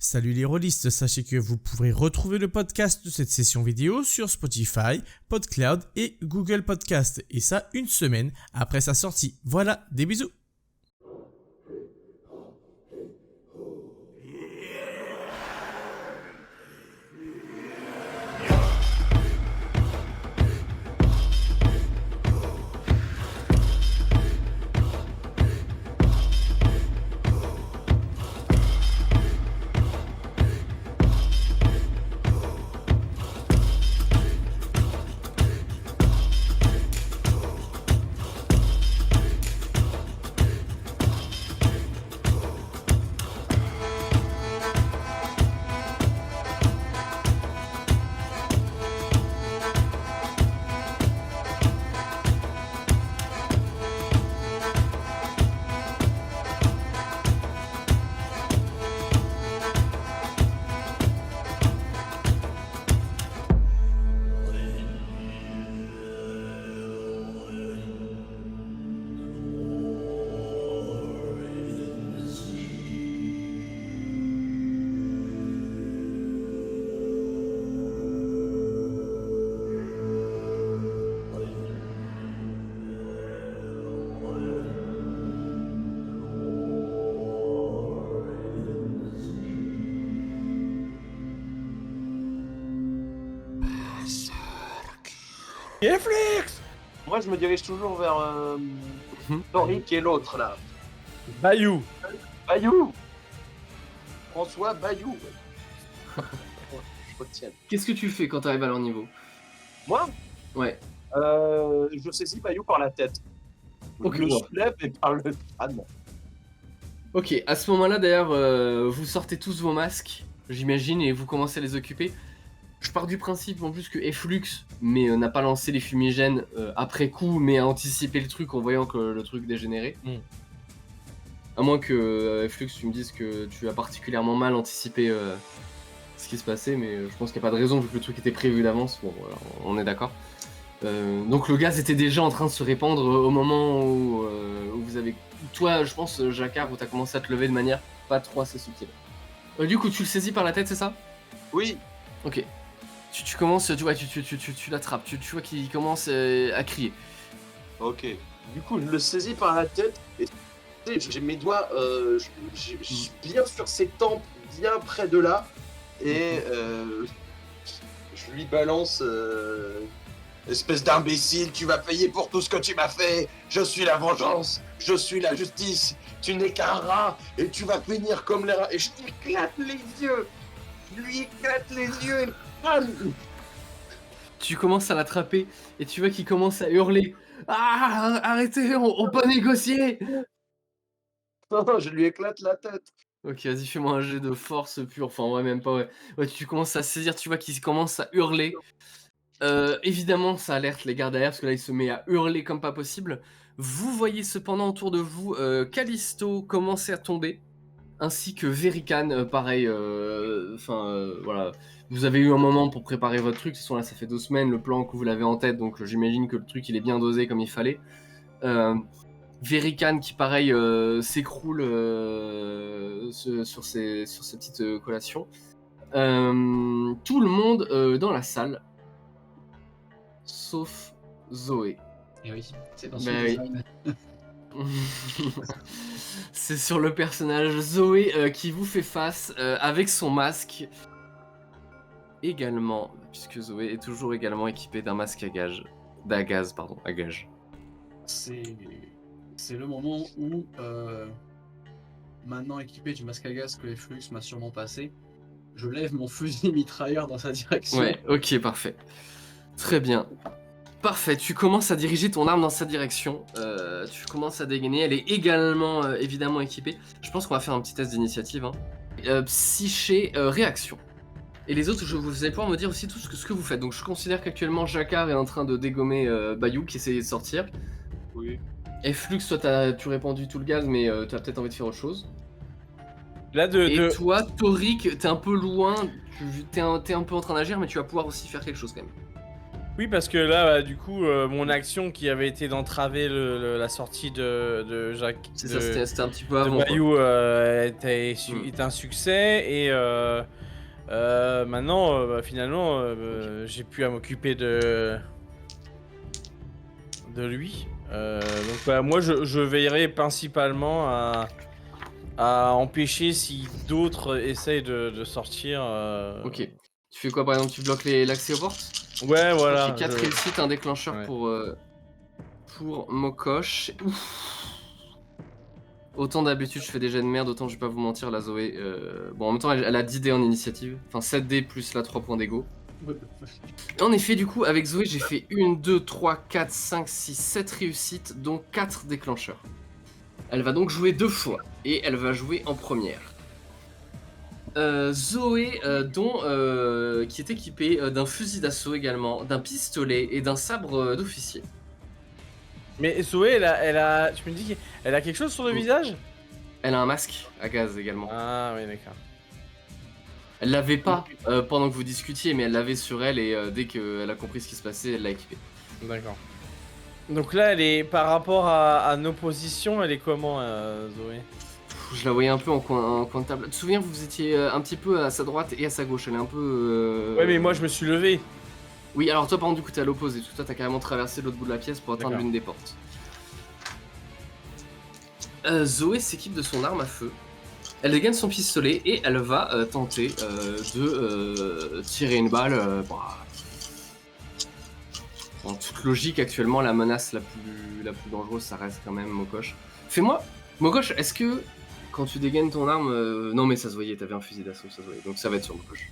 Salut les rôlistes, sachez que vous pourrez retrouver le podcast de cette session vidéo sur Spotify, PodCloud et Google Podcast. Et ça, une semaine après sa sortie. Voilà, des bisous. Netflix. Moi, je me dirige toujours vers Tori qui est l'autre là. Bayou. Bayou. François Bayou. Je retiens. Qu'est-ce que tu fais quand tu arrives à leur niveau? Moi, Ouais. je saisis Bayou par la tête. Ok, Je le bon. soulève et par le crâne. Ok, à ce moment-là d'ailleurs, vous sortez tous vos masques, j'imagine, et vous commencez à les occuper. Je pars du principe en plus que Efflux n'a pas lancé les fumigènes après coup, mais a anticipé le truc en voyant que le truc dégénérait. À moins que Efflux, tu me dises que tu as particulièrement mal anticipé ce qui se passait, mais je pense qu'il n'y a pas de raison vu que le truc était prévu d'avance. Bon, voilà, on est d'accord. Donc le gaz était déjà en train de se répandre au moment où vous avez... Toi, je pense, Jacquard, où tu as commencé à te lever de manière pas trop assez subtile. Du coup, tu le saisis par la tête, c'est ça? Oui. Ok. Tu commences, tu vois, tu l'attrapes, tu vois qu'il commence à crier. Ok. Du coup, je le saisis par la tête et j'ai mes doigts bien sur ses tempes, bien près de là, et je lui balance espèce d'imbécile, tu vas payer pour tout ce que tu m'as fait. Je suis la vengeance, je suis la justice. Tu n'es qu'un rat et tu vas finir comme les rats. Et je lui éclate les yeux. Je lui éclate les yeux et le crâne. Tu commences à l'attraper et tu vois qu'il commence à hurler. Ah, arrêtez, on peut négocier. Non, je lui éclate la tête. Ok, vas-y, fais-moi un jet de force pure. Enfin, ouais, même pas, ouais. Ouais, tu commences à saisir, tu vois qu'il commence à hurler. Évidemment, ça alerte les gardes derrière parce que là, il se met à hurler comme pas possible. Vous voyez cependant autour de vous Callisto commencer à tomber, ainsi que Verican, pareil. Voilà. Vous avez eu un moment pour préparer votre truc. De toute façon, là, ça fait 2 semaines le plan que vous l'avez en tête, donc j'imagine que le truc il est bien dosé comme il fallait. Verican qui, pareil, s'écroule sur ses petites collations. Tout le monde dans la salle, sauf Zoé. Et oui, c'est dans Bah ce oui. design. C'est sur le personnage Zoé qui vous fait face avec son masque également, puisque Zoé est toujours également équipée d'un masque à gaz. C'est le moment où, maintenant équipé du masque à gaz que Efflux m'a sûrement passé, je lève mon fusil mitrailleur dans sa direction. Ouais, ok, parfait. Très bien. Parfait, tu commences à diriger ton arme dans sa direction. Tu commences à dégainer. Elle est également évidemment équipée. Je pense qu'on va faire un petit test d'initiative. Psyché, réaction. Et les autres, vous allez pouvoir me dire aussi tout ce que vous faites. Donc je considère qu'actuellement Jacquard est en train de dégommer Bayou qui essaie de sortir. Oui. Et Flux, toi tu répandu tout le gaz, mais tu as peut-être envie de faire autre chose. Là, Et toi, Torik, t'es un peu loin, t'es un peu en train d'agir, mais tu vas pouvoir aussi faire quelque chose quand même. Oui, parce que là, du coup, mon action qui avait été d'entraver la sortie de Jacques. C'est ça, c'était un petit peu de avant. quoi. Bayou était un succès et maintenant, finalement, j'ai pu à m'occuper de lui. Donc bah, moi, je veillerai principalement à empêcher si d'autres essayent de sortir. Ok. Tu fais quoi par exemple? Tu bloques l'accès aux portes? Ouais, voilà. Ok, 4 réussites, un déclencheur Ouais. pour Mokosh. Ouf. Autant d'habitude je fais des jets de merde, autant je vais pas vous mentir, la Zoé. Bon, en même temps, elle a 10 dés en initiative. Enfin, 7 dés plus la 3 points d'ego. En effet, du coup, avec Zoé, j'ai fait 1, 2, 3, 4, 5, 6, 7 réussites, dont 4 déclencheurs. Elle va donc jouer 2 fois, et elle va jouer en première. Zoé, qui est équipée d'un fusil d'assaut également, d'un pistolet et d'un sabre d'officier. Mais Zoé, tu me dis qu'elle a quelque chose sur le visage? Elle a un masque à gaz également. Ah oui, d'accord. Elle l'avait pas pendant que vous discutiez, mais elle l'avait sur elle et dès qu'elle a compris ce qui se passait, elle l'a équipée. D'accord. Donc là, elle est par rapport à nos positions, elle est comment, Zoé? Je la voyais un peu en coin de table. Tu te souviens, vous étiez un petit peu à sa droite et à sa gauche. Elle est un peu. Ouais, mais moi je me suis levé. Oui, alors toi, par contre, du coup, t'es à l'opposé. Toi, t'as carrément traversé l'autre bout de la pièce pour atteindre D'accord. l'une des portes. Zoé s'équipe de son arme à feu. Elle dégaine son pistolet et elle va tenter de tirer une balle. En toute logique, actuellement, la menace la plus dangereuse, ça reste quand même Mokosh. Fais-moi, Mokosh, est-ce que quand tu dégaines ton arme, non mais ça se voyait, t'avais un fusil d'assaut, ça se voyait, donc ça va être sur Mokosh.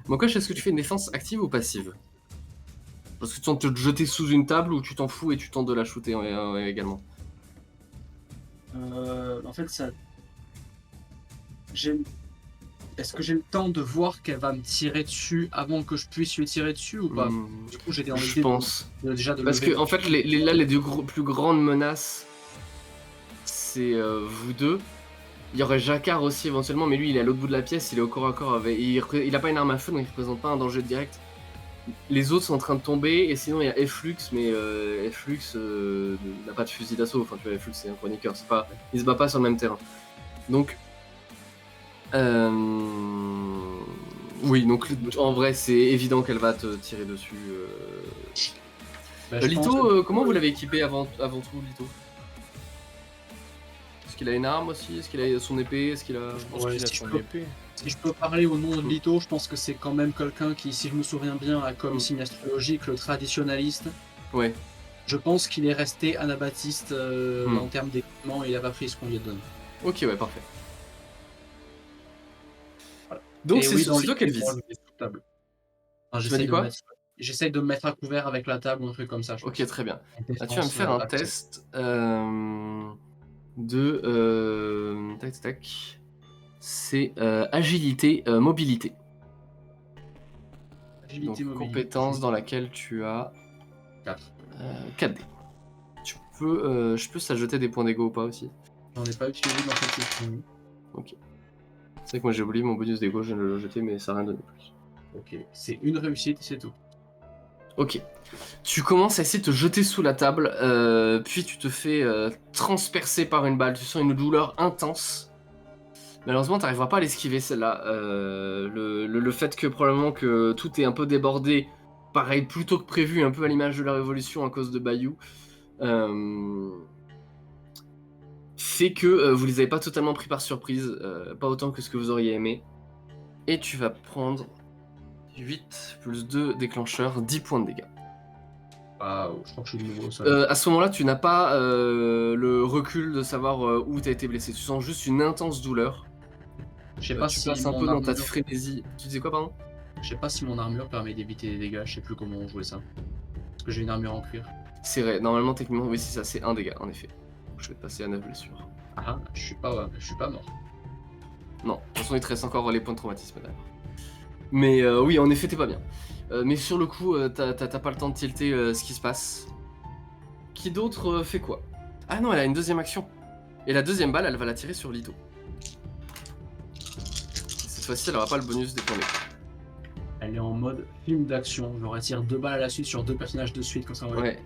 Mokosh, est-ce que tu fais une défense active ou passive? Parce que tu tentes de te jeter sous une table ou tu t'en fous et tu tentes de la shooter également. En fait, ça. Est-ce que j'ai le temps de voir qu'elle va me tirer dessus avant que je puisse lui tirer dessus ou pas? Du coup, j'ai envie Je pense. déjà de Parce lever. que en fait, là, les deux plus grandes menaces, c'est vous deux. Il y aurait Jacquard aussi éventuellement, mais lui il est à l'autre bout de la pièce, il est au corps à corps avec. Il a pas une arme à feu donc il représente pas un danger direct. Les autres sont en train de tomber et sinon il y a Efflux, mais Efflux n'a pas de fusil d'assaut. Enfin, tu vois, Efflux c'est un chroniqueur, c'est pas, il se bat pas sur le même terrain. Donc, oui, donc en vrai c'est évident qu'elle va te tirer dessus. Bah, je pense Lito, que- comment vous l'avez équipé avant tout, Lito? Est-ce qu'il a une arme aussi? Est-ce qu'il a son épée? Est-ce qu'il a... Je pense Ouais, qu'il a si son je peux- épée. Si je peux parler au nom de Lito, je pense que c'est quand même quelqu'un qui, si je me souviens bien, a comme signe astrologique le traditionnaliste. Ouais. Je pense qu'il est resté anabaptiste en termes d'équipement et il a pas pris ce qu'on lui a donné. Ok, ouais, parfait. Voilà. Donc Et c'est oui, sur dans Lito les- qu'elle moi, vise. je mets sous table. Tu Enfin, m'as j'essaye dit de quoi? J'essaye de me mettre à couvert avec la table ou un truc comme ça. Je Ok, pense. très bien. Une Là, tu vas me défense, faire un active. test de... Tac, tac, tac. C'est agilité, mobilité. Agilité, Donc, mobilité. compétence dans laquelle tu as 4. 4D. Je peux s'ajouter des points d'ego ou pas aussi? J'en ai pas utilisé dans cette session. Ok. C'est vrai que moi j'ai oublié mon bonus d'ego, je viens de le jeter, mais ça n'a rien donné plus. Ok, c'est une réussite et c'est tout. Ok. Tu commences à essayer de te jeter sous la table, puis tu te fais transpercer par une balle. Tu sens une douleur intense. Malheureusement, tu n'arriveras pas à l'esquiver celle-là. Le fait que probablement que tout est un peu débordé, pareil, plus tôt que prévu, un peu à l'image de la Révolution à cause de Bayou, fait que vous les avez pas totalement pris par surprise, pas autant que ce que vous auriez aimé. Et tu vas prendre 8 plus 2 déclencheurs, 10 points de dégâts. Ah, je crois que je suis de nouveau au sol. À ce moment-là, tu n'as pas le recul de savoir où tu as été blessé. Tu sens juste une intense douleur. Je sais pas Tu si passes un mon peu dans ta armure- frénésie. Tu disais quoi, pardon? Je sais pas si mon armure permet d'éviter les dégâts, je sais plus comment on jouait ça. Parce que j'ai une armure en cuir. C'est vrai, normalement, techniquement, oui, c'est ça, c'est un dégât, en effet. Je vais te passer à 9 blessures. Ah, je suis pas mort. Non, de toute façon, il te reste encore les points de traumatisme d'ailleurs. Mais oui, en effet, t'es pas bien. Mais sur le coup, t'as pas le temps de tilter ce qui se passe. Qui d'autre fait quoi? Ah non, elle a une deuxième action. Et la deuxième balle, elle va la tirer sur Lito. Cette fois-ci, elle aura pas le bonus des points d'ego. Elle vais en mode film d'action. Je retire 2 balles à la suite sur 2 personnages de suite, comme ça on va... Ouais.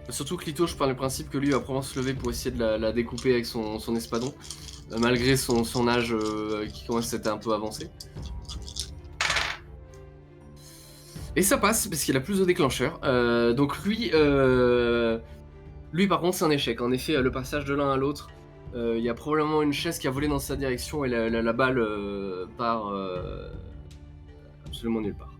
Surtout que Lito, je parle du principe que lui va probablement se lever pour essayer de la découper avec son espadon, malgré son âge qui commence à être un peu avancé. Et ça passe parce qu'il a plus de déclencheurs. Donc lui par contre c'est un échec. En effet, le passage de l'un à l'autre, il y a probablement une chaise qui a volé dans sa direction et la balle part absolument nulle part.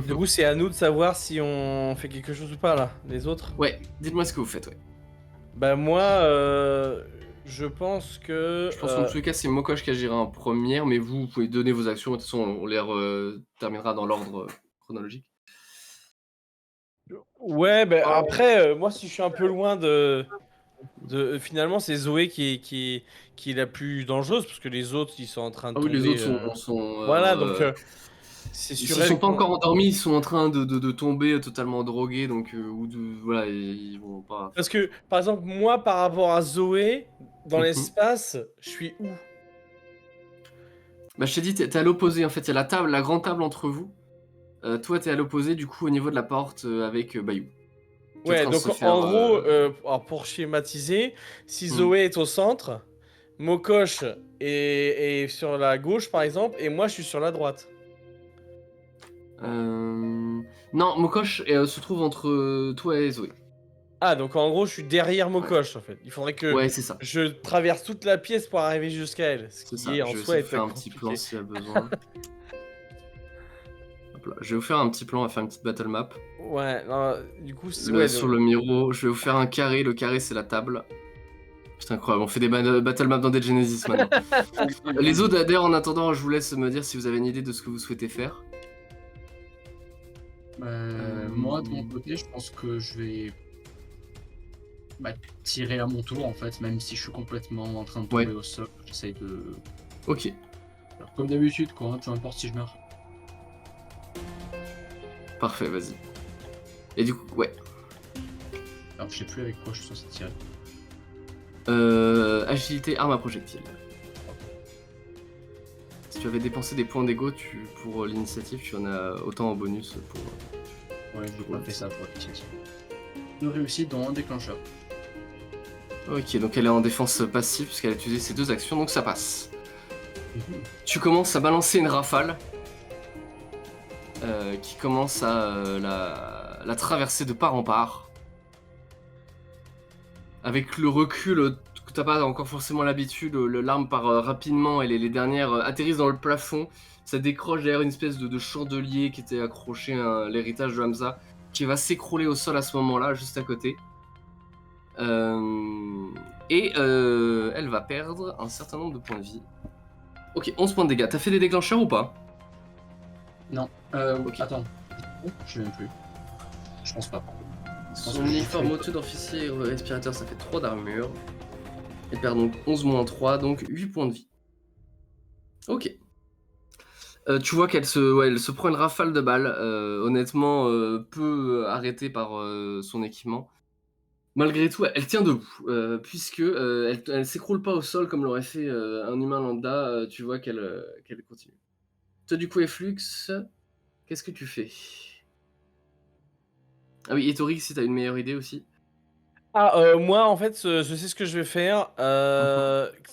Du coup, c'est à nous de savoir si on fait quelque chose ou pas là, les autres. Ouais, dites-moi ce que vous faites, ouais. Bah moi, je pense que... Je pense qu'en tous les cas, c'est Mokosh qui agira en première, mais vous pouvez donner vos actions. De toute façon, on les terminera dans l'ordre chronologique. Ouais, bah après, moi si je suis un peu loin finalement, c'est Zoé qui est la plus dangereuse, parce que les autres, ils sont en train de Ah oui, tomber. les autres sont Voilà, donc c'est ils sur ne elle sont pas qu'on- encore endormis, ils sont en train de tomber totalement drogués, donc voilà, ils vont pas. Parce que, par exemple, moi, par rapport à Zoé, dans Mhm. l'espace, je suis où? Bah, je t'ai dit, t'es à l'opposé en fait. Il y a la table, la grande table entre vous. Toi, t'es à l'opposé, du coup, au niveau de la porte avec Bayou. Qui est Ouais, en train de donc se faire, en gros, alors, pour schématiser, si Hmm. Zoé est au centre, Mokosh est sur la gauche, par exemple, et moi, je suis sur la droite. Non, Mokosh se trouve entre toi et Zoé. Ah, donc en gros, je suis derrière Mokosh, en fait. Il faudrait que Ouais, c'est ça. je traverse toute la pièce pour arriver jusqu'à elle, ce C'est qui ça. est en Je vais soi essayer de faire un petit compliqué. plan s'il y a besoin. Hop là. Je vais vous faire un petit plan, on va faire une petite battle map. Ouais, non, du coup, Sur le Miro, je vais vous faire un carré. Le carré, c'est la table. Putain, incroyable, on fait des battle maps dans Dead Genesis maintenant. Les autres, d'ailleurs, en attendant, je vous laisse me dire si vous avez une idée de ce que vous souhaitez faire. Moi, de mon côté, je pense que je vais tirer à mon tour, en fait, même si je suis complètement en train de tomber Ouais. au sol. J'essaye de... Ok, Alors, comme d'habitude, quoi, hein, peu importe si je meurs. parfait, vas-y. Et du coup, ouais. Alors, je sais plus avec quoi je suis censé tirer. Agilité, arme à projectile. Si tu avais dépensé des points d'ego pour l'initiative, tu en as autant en bonus pour. Ouais, je pas fait ça pour l'initiative. Une réussite dans un déclencheur. Ok, donc elle est en défense passive puisqu'elle a utilisé ses 2 actions, donc ça passe. Tu commences à balancer une rafale qui commence à la traverser de part en part. Avec le recul que t'as pas encore forcément l'habitude, l'arme part rapidement et les dernières atterrissent dans le plafond. Ça décroche derrière une espèce de chandelier qui était accroché à l'héritage de Hamza, qui va s'écrouler au sol à ce moment-là, juste à côté. Elle va perdre un certain nombre de points de vie. Ok, 11 points de dégâts. T'as fait des déclencheurs ou pas? Non. Ok. Attends. Je sais même plus. Je pense pas. Son uniforme au-dessus d'officier et respirateur, ça fait 3 d'armure. Elle perd donc 11 moins 3, donc 8 points de vie. Ok. Tu vois qu'elle elle se prend une rafale de balles, honnêtement peu arrêtée par son équipement. Malgré tout, elle tient debout, puisque elle s'écroule pas au sol comme l'aurait fait un humain lambda, tu vois qu'elle continue. Toi du coup, Efflux, qu'est-ce que tu fais? Ah oui, et Toric, si t'as une meilleure idée aussi. Ah, moi, en fait, je sais ce que je vais faire.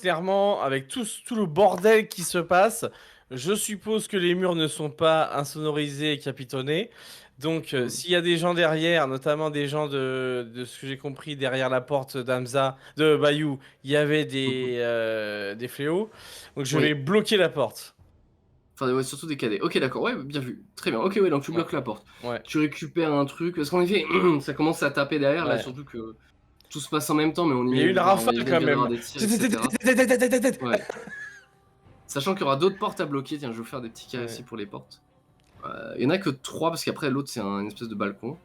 Clairement, avec tout le bordel qui se passe, je suppose que les murs ne sont pas insonorisés et capitonnés. Donc, s'il y a des gens derrière, notamment des gens de ce que j'ai compris, derrière la porte d'Hamza, de Bayou, il y avait des fléaux. Donc, je Oui. vais bloquer la porte. Enfin, ouais, surtout des cadets. Ok, d'accord, ouais, bien vu. Très bien. Ok, ouais, donc tu bloques la porte. Ouais. Tu récupères un truc. Parce qu'en effet, ça commence à taper derrière, là, Ouais. surtout que tout se passe en même temps, mais on Mais il y a eu imagine- une on rafale imagine quand qu'il va y avoir même. des tirs, etc. Ouais. Sachant qu'il y aura d'autres portes à bloquer, tiens, je vais vous faire des petits cas Ouais. ici pour les portes. Il y en a que 3 parce qu'après l'autre c'est une espèce de balcon.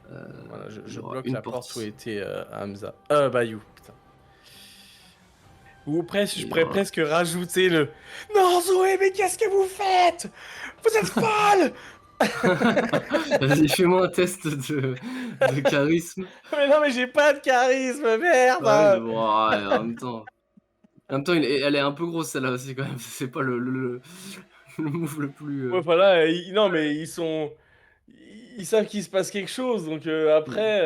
Voilà, il y je aura bloque une la porte porte où ici. était Hamza. Bayou, putain. Ou presque, je Et pourrais voilà. presque rajouter le Non, Zoé, mais qu'est-ce que vous faites? Vous êtes folle! Vas-y, fais-moi un test de charisme. Mais non, mais j'ai pas de charisme, merde! Ouais, en même temps. En même temps, elle est un peu grosse celle-là aussi quand même. C'est pas le move le plus. Ouais, voilà, non, mais ils savent qu'il se passe quelque chose, donc après.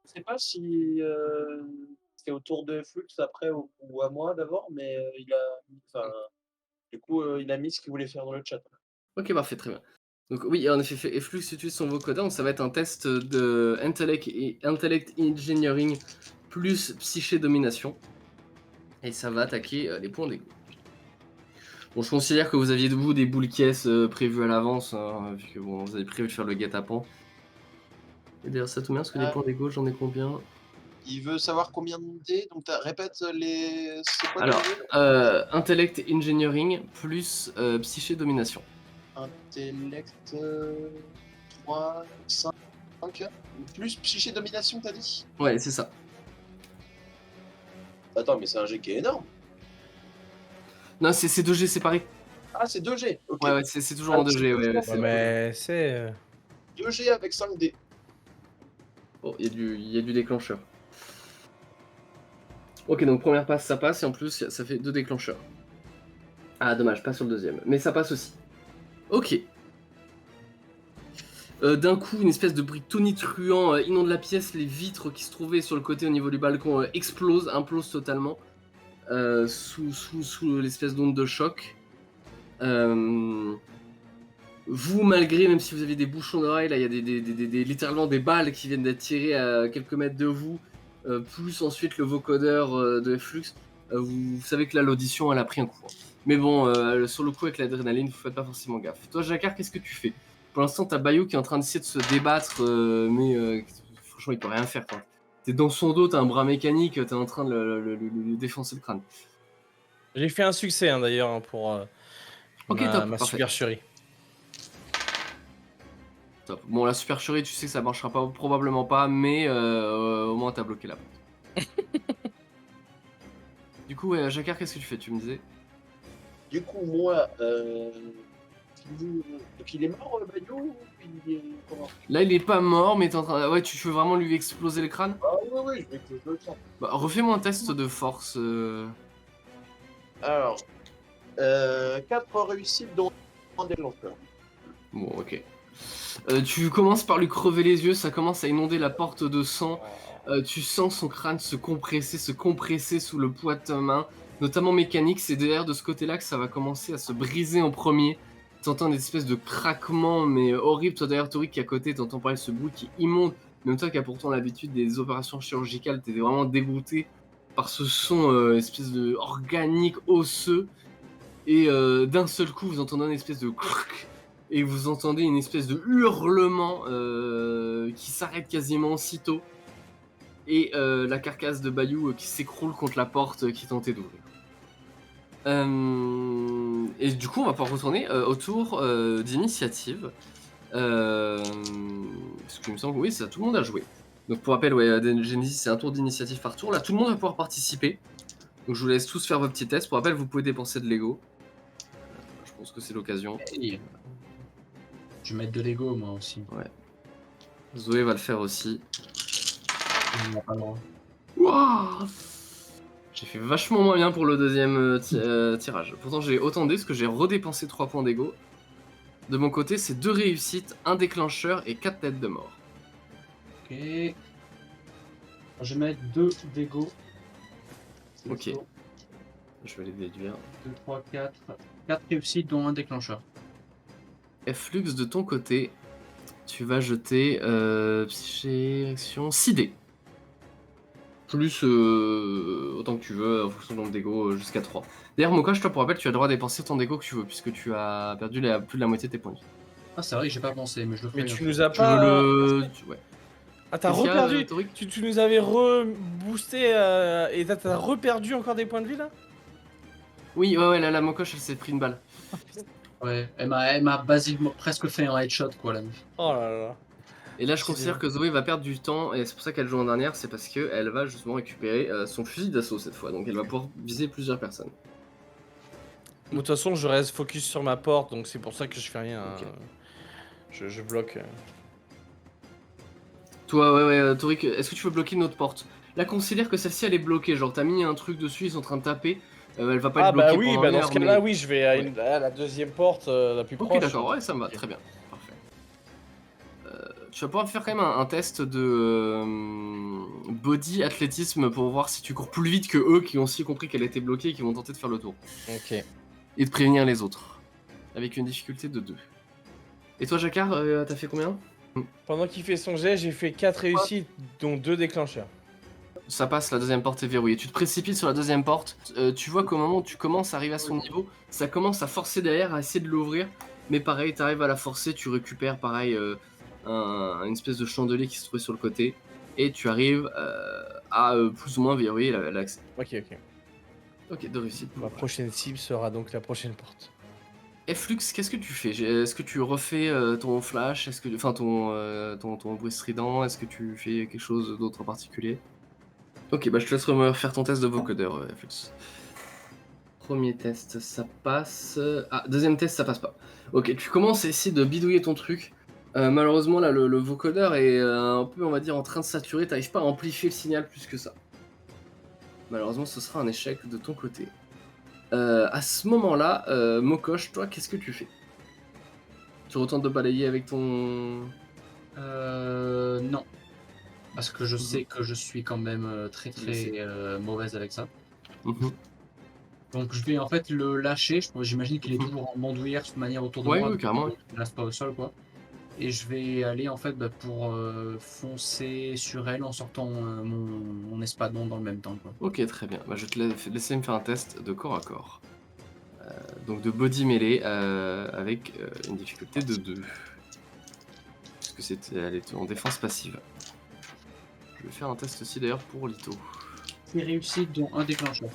Je sais pas si c'est autour de Flux après ou à moi d'abord, mais enfin, du coup, il a mis ce qu'il voulait faire dans le chat. Ok, parfait, très bien. Donc oui, en effet, Flux utilise son vocodeur, donc ça va être un test de Intellect Engineering plus Psyché Domination. Et ça va attaquer les points d'ego. Bon, je considère que vous aviez debout des boules caisses prévues à l'avance, hein, vu que bon, vous avez prévu de faire le guet-apens. Et d'ailleurs, ça tombe bien, parce que des points d'ego, j'en ai combien? Il veut savoir combien de dés, donc répète les. C'est quoi Alors, les dés Intellect Engineering plus Psyché Domination. Intellect 3, 5, plus psyché domination, t'as dit? Ouais, c'est ça. Attends, mais c'est un G qui est énorme. Non, c'est 2G séparés. Ah, c'est 2G, ok. Ouais, c'est toujours en 2G, ouais. Ouais, mais c'est. 2G avec 5 dés. Bon, il y a du déclencheur. Ok, donc première passe, ça passe, et en plus, ça fait 2 déclencheurs. Ah, dommage, pas sur le deuxième. Mais ça passe aussi. Ok. D'un coup, une espèce de bruit tonitruant inonde la pièce. Les vitres qui se trouvaient sur le côté au niveau du balcon implosent totalement. Sous l'espèce d'onde de choc. Vous, malgré, même si vous avez des bouchons d'oreilles, là, il y a littéralement des balles qui viennent d'être tirées à quelques mètres de vous. Plus ensuite le vocodeur de Flux. Vous savez que là, l'audition, elle a pris un coup. Mais bon, sur le coup, avec l'adrénaline, vous faites pas forcément gaffe. Toi, Jacquard, qu'est-ce que tu fais? Pour l'instant, t'as Bayou qui est en train d'essayer de se débattre, mais franchement, il peut rien faire. T'es dans son dos, t'as un bras mécanique, t'es en train de le défoncer le crâne. J'ai fait un succès hein, d'ailleurs hein, pour Ok, ma top, parfait. supercherie. Top. Bon, la supercherie, tu sais que ça marchera pas, probablement pas, mais au moins t'as bloqué la porte. Du coup, ouais, Jacquard, qu'est-ce que tu fais? Tu me disais? Du coup, moi, donc il est mort, Bayou ou il est... Comment? Là, il est pas mort, mais t'es en train. Ouais, tu veux vraiment lui exploser le crâne? Ah oui, je vais que je le sens. Bah, refais-moi un test de force. Alors, 4 réussites dont un déclencheur. Bon, ok. Tu commences par lui crever les yeux, ça commence à inonder la porte de sang. Tu sens son crâne se compresser sous le poids de ta main, notamment mécanique. C'est derrière de ce côté-là que ça va commencer à se briser en premier. T'entends une espèce de craquement, mais horrible. Toi, derrière Toric qui est à côté, t'entends parler de ce bruit qui est immonde. Même toi qui as pourtant l'habitude des opérations chirurgicales, t'es vraiment dégoûté par ce son espèce de organique, osseux. Et d'un seul coup, vous entendez une espèce de crac. Et vous entendez une espèce de hurlement qui s'arrête quasiment aussitôt. Et la carcasse de Bayou qui s'écroule contre la porte qui tentait d'ouvrir. Et du coup, on va pouvoir retourner au tour d'initiative. Parce qu'il me semble que oui, ça, tout le monde a joué. Donc pour rappel, ouais, Genesis, c'est un tour d'initiative par tour. Là, tout le monde va pouvoir participer. Donc je vous laisse tous faire vos petits tests. Pour rappel, vous pouvez dépenser de Lego. Je pense que c'est l'occasion. Hey. Je vais mettre de Lego moi aussi. Ouais. Zoé va le faire aussi. On n'a pas le droit. Wouah, j'ai fait vachement moins bien pour le deuxième tirage. Pourtant j'ai autant dés parce que j'ai redépensé 3 points d'ego. De mon côté, c'est 2 réussites, 1 déclencheur et 4 têtes de mort. Ok. Je vais mettre 2 Lego. Ok. Je vais les déduire. 2, 3, 4. 4 réussites dont un déclencheur. Flux, de ton côté, tu vas jeter psyché, action, 6 dés. Plus autant que tu veux en fonction de ton dégo jusqu'à 3. D'ailleurs, Mokosh, toi pour rappel, tu as le droit de dépenser ton dégo que tu veux puisque tu as perdu plus de la moitié de tes points de vie. Ah, c'est vrai que j'ai pas pensé, mais je le ferai. Mais tu nous as Tu pas. veux le. Ouais. Ah, t'as Qu'est-ce qu'il y a, reperdu. Toric Tu nous avais reboosté et t'as reperdu encore des points de vie là? Oui, ouais, la Mokosh, elle s'est pris une balle. Ouais, elle m'a basiquement presque fait un headshot quoi la meuf. Oh là là. Et là, je C'est considère bien. que Zoé va perdre du temps, et c'est pour ça qu'elle joue en dernière, c'est parce qu'elle va justement récupérer son fusil d'assaut cette fois, donc elle va pouvoir viser plusieurs personnes. De toute façon, je reste focus sur ma porte, donc c'est pour ça que je fais rien. Ok. Je bloque. Toi, ouais, Toric, est-ce que tu veux bloquer notre porte? Là, considère que celle-ci elle est bloquée. Genre, t'as mis un truc dessus, ils sont en train de taper. Elle va pas Ah être bloquée bah oui, pendant bah une dans heure, ce cas-là, mais... oui, je vais Ouais. à la deuxième porte la plus Ok, proche. d'accord, ouais, ça me va, Ok. très bien. Parfait. Tu vas pouvoir faire quand même un test de body athlétisme pour voir si tu cours plus vite que eux qui ont aussi compris qu'elle était bloquée et qui vont tenter de faire le tour. Ok. Et de prévenir les autres. Avec une difficulté de 2. Et toi, Jacquard, t'as fait combien? Pendant qu'il fait son jet, j'ai fait 4 réussites, dont 2 déclencheurs. Ça passe, la deuxième porte est verrouillée. Tu te précipites sur la deuxième porte. Tu vois qu'au moment où tu commences à arriver à son niveau, ça commence à forcer derrière, à essayer de l'ouvrir. Mais pareil, t'arrives à la forcer, tu récupères pareil une espèce de chandelier qui se trouvait sur le côté. Et tu arrives à plus ou moins verrouiller l'accès. Ok, ok. Ok, de réussite. Ma prochaine cible sera donc la prochaine porte. Flux, qu'est-ce que tu fais? Est-ce que tu refais ton flash? Enfin, ton bruit strident? Est-ce que tu fais quelque chose d'autre en particulier? Ok, bah je te laisse refaire ton test de vocodeur, Flux. Premier test, ça passe. Ah, deuxième test, ça passe pas. Ok, tu commences à essayer de bidouiller ton truc. Malheureusement, là, le vocodeur est un peu, on va dire, en train de saturer. T'arrives pas à amplifier le signal plus que ça. Malheureusement, ce sera un échec de ton côté. À ce moment-là, Mokosh, toi, qu'est-ce que tu fais? Tu retentes de balayer avec ton... Non. Parce que je sais que je suis quand même très mauvaise avec ça. Mhm. Donc je vais en fait le lâcher. J'imagine qu'il est toujours en bandoulière de toute manière autour de Ouais, moi. oui, Donc, carrément. je ne laisse pas au sol quoi. Et je vais aller en fait pour foncer sur elle en sortant mon espadon dans le même temps quoi. Ok, très bien. Bah, je vais te laisser me faire un test de corps à corps. Donc de body mêlée avec une difficulté de 2. Parce que elle est en défense passive. Je vais faire un test aussi d'ailleurs pour Lito. C'est réussi dont un déclencheur.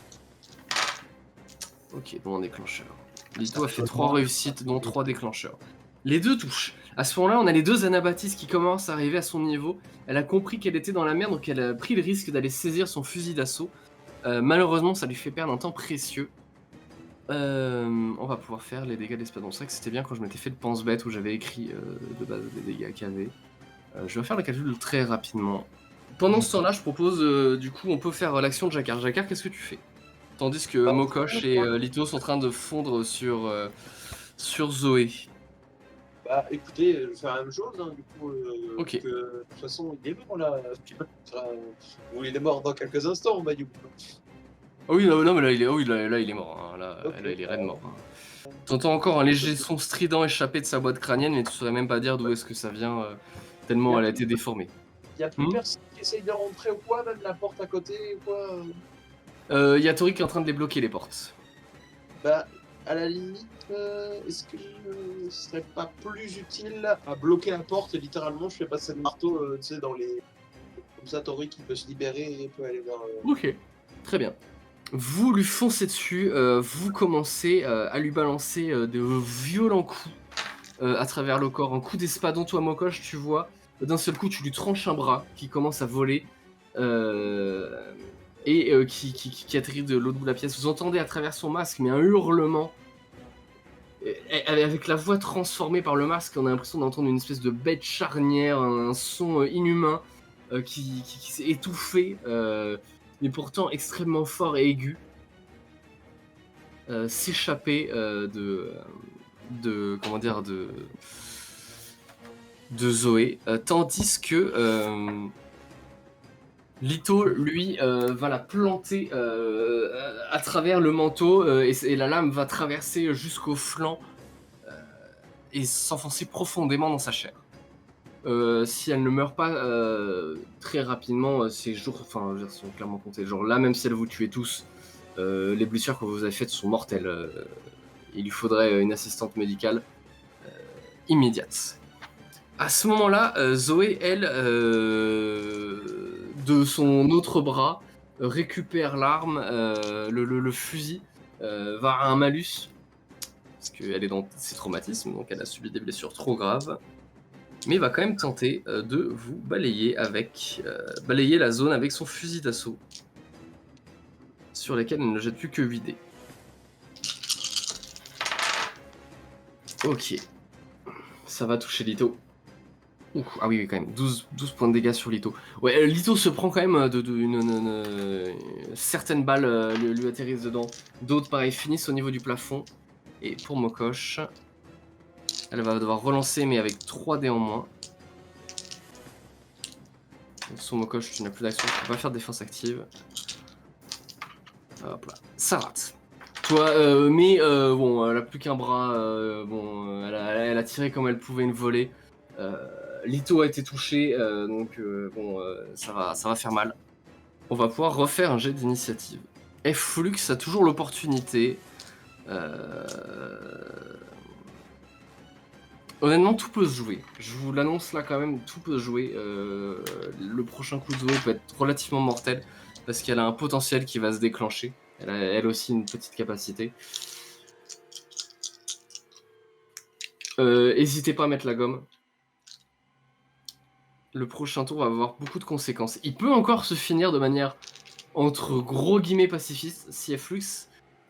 Ok, dont un déclencheur. Lito a fait 3 réussites, dont 3 déclencheurs. Les deux touchent. À ce moment-là, on a les deux Anabaptistes qui commencent à arriver à son niveau. Elle a compris qu'elle était dans la merde, donc elle a pris le risque d'aller saisir son fusil d'assaut. Malheureusement, ça lui fait perdre un temps précieux. On va pouvoir faire les dégâts d'espadon. C'est vrai que c'était bien quand je m'étais fait le pense-bête où j'avais écrit de base des dégâts qu'il y avait. Je vais faire le calcul très rapidement. Pendant ce temps-là, je propose, du coup, on peut faire l'action de Jacquard. Jacquard, qu'est-ce que tu fais? Tandis que Mokosh et Lito sont en train de fondre sur Zoé. Bah écoutez, je vais faire la même chose, hein, du coup. Ok. De toute façon, il est mort là. Ou il est mort dans quelques instants, Bayou. Oh oui, non, mais là il est, là, il est mort. Hein. Là, Ok. là, il est raide mort. Hein. T'entends encore un léger son strident échappé de sa boîte crânienne, mais tu saurais même pas dire d'où est-ce que ça vient, tellement elle a été déformée. Il y a plus personne qui essaye de rentrer ou quoi, même la porte à côté ou quoi. Il y a Tori qui est en train de les bloquer les portes. Bah, à la limite, est-ce que ce serait pas plus utile à bloquer la porte et littéralement je fais passer le marteau, tu sais, dans les. Comme ça, Tori qui peut se libérer et peut aller vers. Ok, très bien. Vous lui foncez dessus, vous commencez à lui balancer de violents coups à travers le corps. Un coup d'espadon, toi Mokosh, tu vois. D'un seul coup, tu lui tranches un bras qui commence à voler et qui atterrit de l'autre bout de la pièce. Vous entendez à travers son masque, mais un hurlement. Avec la voix transformée par le masque, on a l'impression d'entendre une espèce de bête charnière, un son inhumain qui s'est étouffé, mais pourtant extrêmement fort et aigu, s'échapper de Zoé, tandis que Lito, lui, va la planter à travers le manteau et la lame va traverser jusqu'au flanc et s'enfoncer profondément dans sa chair. Si elle ne meurt pas très rapidement, ses jours sont clairement comptés. Genre là, même si elle vous tuez tous, les blessures que vous avez faites sont mortelles. Il lui faudrait une assistante médicale immédiate. À ce moment-là, Zoé, elle, de son autre bras, récupère l'arme, le fusil, va à un malus, parce qu'elle est dans ses traumatismes, donc elle a subi des blessures trop graves, mais va quand même tenter de vous balayer la zone avec son fusil d'assaut, sur lesquels elle ne jette plus que 8 dés. Ok, ça va toucher Lito. Ouh, ah oui, quand même, 12 points de dégâts sur Lito. Ouais, Lito se prend quand même certaines balles lui atterrissent dedans. D'autres, pareil, finissent au niveau du plafond. Et pour Mokosh, elle va devoir relancer, mais avec 3 dés en moins. Sur Mokosh, tu n'as plus d'action, tu peux pas faire de défense active. Hop là, ça rate. Toi, bon, elle a plus qu'un bras, bon, elle a tiré comme elle pouvait une volée. Lito a été touché, donc bon, ça va faire mal. On va pouvoir refaire un jet d'initiative. Flux a toujours l'opportunité. Honnêtement, tout peut se jouer. Je vous l'annonce là quand même, tout peut se jouer. Le prochain coup de Zoé peut être relativement mortel parce qu'elle a un potentiel qui va se déclencher. Elle a elle aussi une petite capacité. N'hésitez pas à mettre la gomme. Le prochain tour va avoir beaucoup de conséquences. Il peut encore se finir de manière entre gros guillemets pacifiste si Flux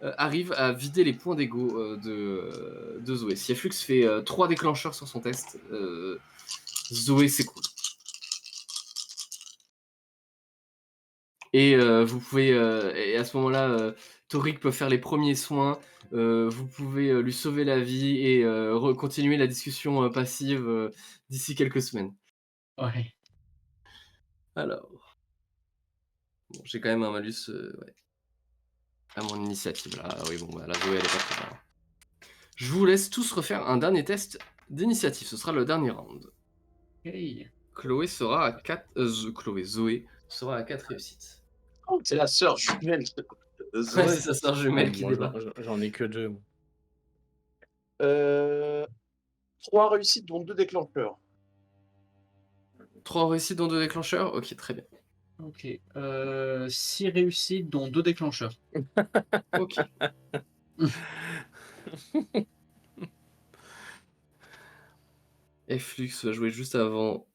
arrive à vider les points d'ego de Zoé. Si Flux fait 3 déclencheurs sur son test, Zoé s'écroule. Et vous pouvez, et à ce moment-là, Torik peut faire les premiers soins. Vous pouvez lui sauver la vie et continuer la discussion passive d'ici quelques semaines. Ouais. Alors, bon, j'ai quand même un malus ouais, à mon initiative là. Ah oui, bon, bah, la Zoé elle est pas très bien. Je vous laisse tous refaire un dernier test d'initiative. Ce sera le dernier round. Hey. Chloé sera à 4. Zoé sera à 4 réussites. C'est la sœur jumelle de Ouais, Zoé. c'est sa sœur jumelle Ouais, qui moi, débat. j'en ai que 2. 3 réussites, dont 2 déclencheurs. 3 réussites dans 2 déclencheurs. Ok, très bien. Ok. 6 réussites, dont 2 déclencheurs. Ok. Flux va jouer juste avant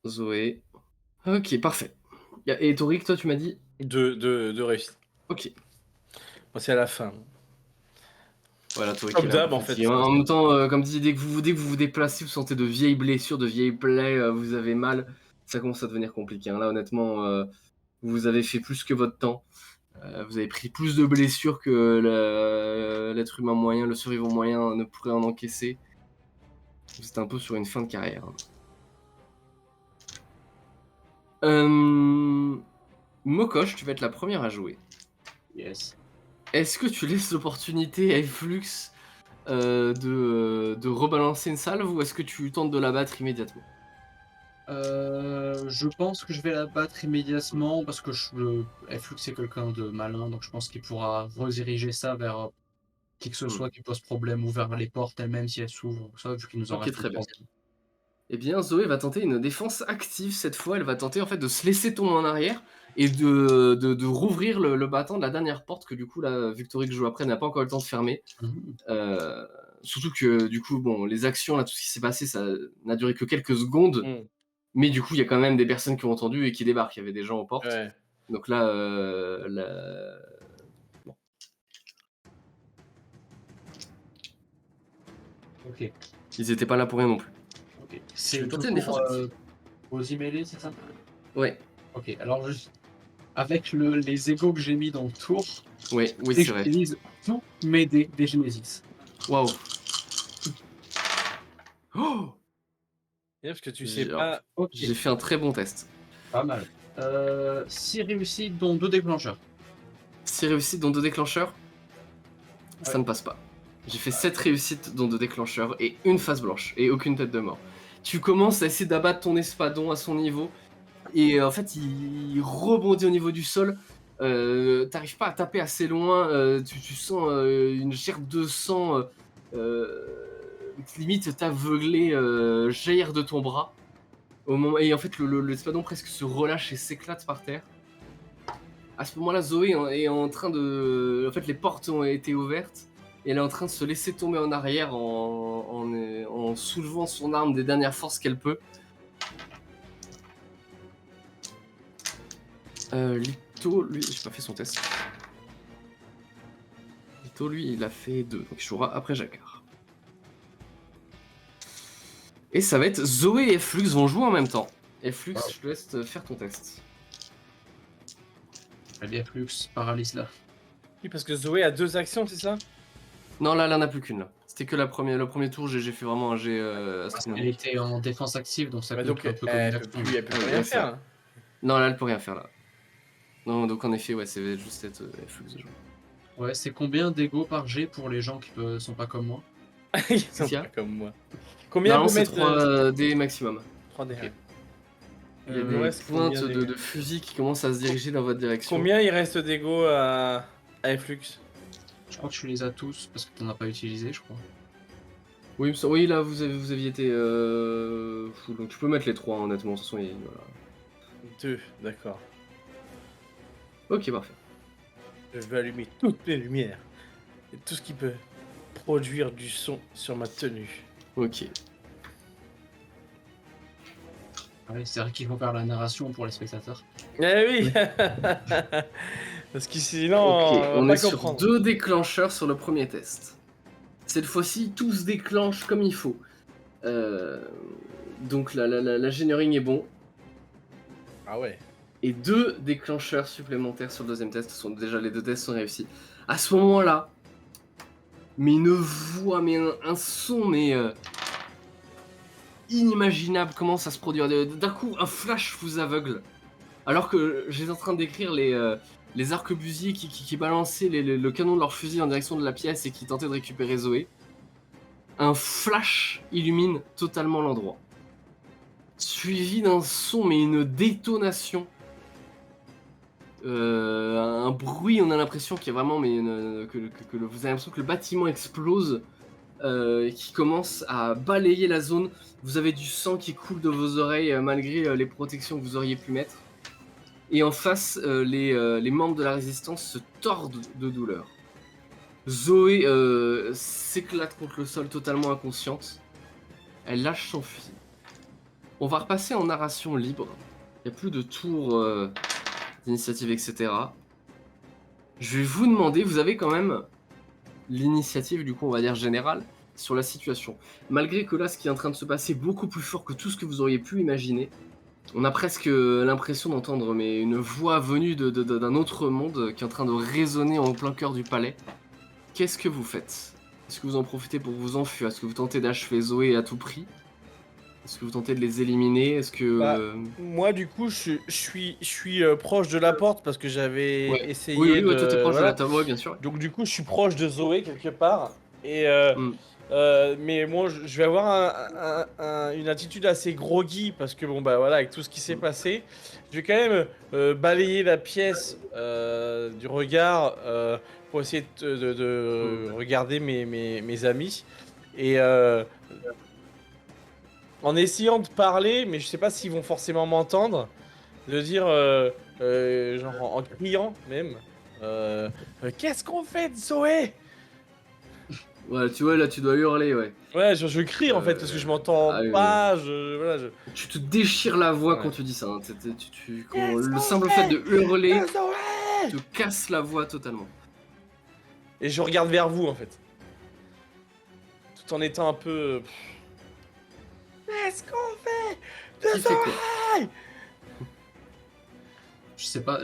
Zoé. Ok, parfait. Et Torik, toi tu m'as dit. 2 réussites. Ok. Moi, c'est à la fin. Voilà, Torik Comme il est un d'hab, peu en fait. fatigué. En même temps, comme dit, dès que vous vous déplacez, vous sentez de vieilles blessures, de vieilles plaies, vous avez mal. Ça commence à devenir compliqué. Hein. Là, honnêtement, vous avez fait plus que votre temps. Vous avez pris plus de blessures que l'être humain moyen, le survivant moyen ne pourrait en encaisser. Vous êtes un peu sur une fin de carrière. Mokosh, tu vas être la première à jouer. Yes. Est-ce que tu laisses l'opportunité à Flux de rebalancer une salve ou est-ce que tu tentes de la battre immédiatement? Je pense que je vais la battre immédiatement parce que Flux c'est quelqu'un de malin, donc je pense qu'il pourra rediriger ça vers qui que ce soit qui pose problème ou vers les portes elles-mêmes si elles s'ouvrent, ça vu qu'il nous aura Ok, fait très bien. 3e. Eh bien, Zoé va tenter une défense active cette fois. Elle va tenter en fait de se laisser tomber en arrière et de rouvrir le battant de la dernière porte que du coup, là, Victory que je joue après n'a pas encore eu le temps de fermer. Surtout que du coup, bon, les actions, là, tout ce qui s'est passé, ça n'a duré que quelques secondes. Mais du coup, il y a quand même des personnes qui ont entendu et qui débarquent. Il y avait des gens aux portes. Ouais. Donc là, bon. Ok. Ils étaient pas là pour rien non plus. Ok. vais C'est tenter une défense active. aux emailés, c'est ça? Ouais. Ok. Alors avec les égos que j'ai mis dans le tour, Ouais, oui, c'est vrai. j'utilise tous mes dés des Genesis. Waouh. Oh, Parce que tu sais Alors, pas. Ok. j'ai fait un très bon test. Pas mal. 6 réussites, dont 2 déclencheurs. 6 réussites dont 2 déclencheurs, ça Ouais. ne passe pas. J'ai fait 7 réussites dont 2 déclencheurs et une face blanche et aucune tête de mort. Tu commences à essayer d'abattre ton espadon à son niveau et en fait il rebondit au niveau du sol. T'arrives pas à taper assez loin, tu sens une gerbe de sang limite t'aveugler, jaillir de ton bras. Et en fait l'espadon presque se relâche et s'éclate par terre. À ce moment-là, Zoé est en train de... En fait, les portes ont été ouvertes et elle est en train de se laisser tomber en arrière en soulevant son arme des dernières forces qu'elle peut. Lito, lui, j'ai pas fait son test. Lito, lui, il a fait 2, donc il jouera après Jacquard. Et ça va être Zoé et Flux vont jouer en même temps. Et Flux, je te laisse faire ton test. Allez, Flux, paralyse là. Oui, parce que Zoé a 2 actions, c'est ça? Non, là, elle en a plus qu'une. Là. C'était que le premier tour, j'ai fait vraiment un jet Elle astronomique. était en défense active, donc ça Bah, peut donc, être un peu comme une action. elle peut plus Ouais, rien ça. faire. Hein. Non, là, elle peut rien faire là. Non, donc en effet, ouais, c'est juste être Flux de jouer. Ouais, c'est combien d'ego par G pour les gens qui sont pas comme moi? Ils sont Qu'il y a pas comme moi. Combien Non, vous c'est mettez 3 dés maximum. 3 D. Ok. Ouais. Il y a me des reste pointes combien de fusil qui commencent à se diriger dans votre direction. Combien il reste d'ego à Flux? Je crois que tu les as tous parce que t'en as pas utilisé, je crois. Oui, oui, là, vous aviez été full, donc tu peux mettre les 3, honnêtement, de toute façon, voilà. 2, d'accord. Ok, parfait. Je vais allumer toutes mes lumières. Et tout ce qui peut produire du son sur ma tenue. Ok. Ouais, c'est vrai qu'il faut faire la narration pour les spectateurs. Eh oui. Parce que sinon, Ok, on on va est pas sur comprendre. 2 déclencheurs sur le premier test. Cette fois-ci, tout se déclenche comme il faut. Donc l'ingénierie est bon. Ah ouais. Et 2 déclencheurs supplémentaires sur le deuxième test. Déjà, les 2 tests sont réussis. À ce moment-là, mais une voix, mais un son, mais inimaginable commence à se produire. D'un coup, un flash vous aveugle. Alors que j'étais en train de décrire les arquebusiers qui balançaient le canon de leur fusil en direction de la pièce et qui tentaient de récupérer Zoé. Un flash illumine totalement l'endroit. Suivi d'un son, mais une détonation. Un bruit, on a l'impression qu'il y a vraiment, mais vous avez l'impression que le bâtiment explose, qui commence à balayer la zone. Vous avez du sang qui coule de vos oreilles malgré les protections que vous auriez pu mettre. Et en face, les membres de la résistance se tordent de douleur. Zoé s'éclate contre le sol totalement inconsciente. Elle lâche son fusil. On va repasser en narration libre. Il n'y a plus de tours d'initiative, etc. Je vais vous demander, vous avez quand même l'initiative, du coup, on va dire générale, sur la situation. Malgré que là, ce qui est en train de se passer est beaucoup plus fort que tout ce que vous auriez pu imaginer. On a presque l'impression d'entendre une voix venue d'un autre monde qui est en train de résonner en plein cœur du palais. Qu'est-ce que vous faites? Est-ce que vous en profitez pour vous enfuir? Est-ce que vous tentez d'achever Zoé à tout prix? Est-ce que vous tentez de les éliminer? Est-ce que... Bah, moi, du coup, je suis proche de la porte parce que j'avais ouais. essayé Oui, de... toi t'es proche voilà. de la table, ouais, bien sûr. Donc, du coup, je suis proche de Zoé quelque part. Et Mm. mais moi, je vais avoir une attitude assez groggy parce que, bon, bah voilà, avec tout ce qui s'est passé, je vais quand même balayer la pièce du regard pour essayer de regarder mes amis. Et en essayant de parler, mais je sais pas s'ils vont forcément m'entendre, de dire, genre en criant même, qu'est-ce qu'on fait de Zoé? Ouais, tu vois, là tu dois hurler, ouais. Ouais, je crie en fait parce que je m'entends oui, pas, voilà, Tu te déchires la voix Ouais. quand tu dis ça. Hein. Qu'est-ce Le qu'on simple fait fait de hurler de Zoé? te casse la voix totalement. Et je regarde vers vous en fait. Tout en étant un peu... Qu'est-ce qu'on fait de Qui fait quoi?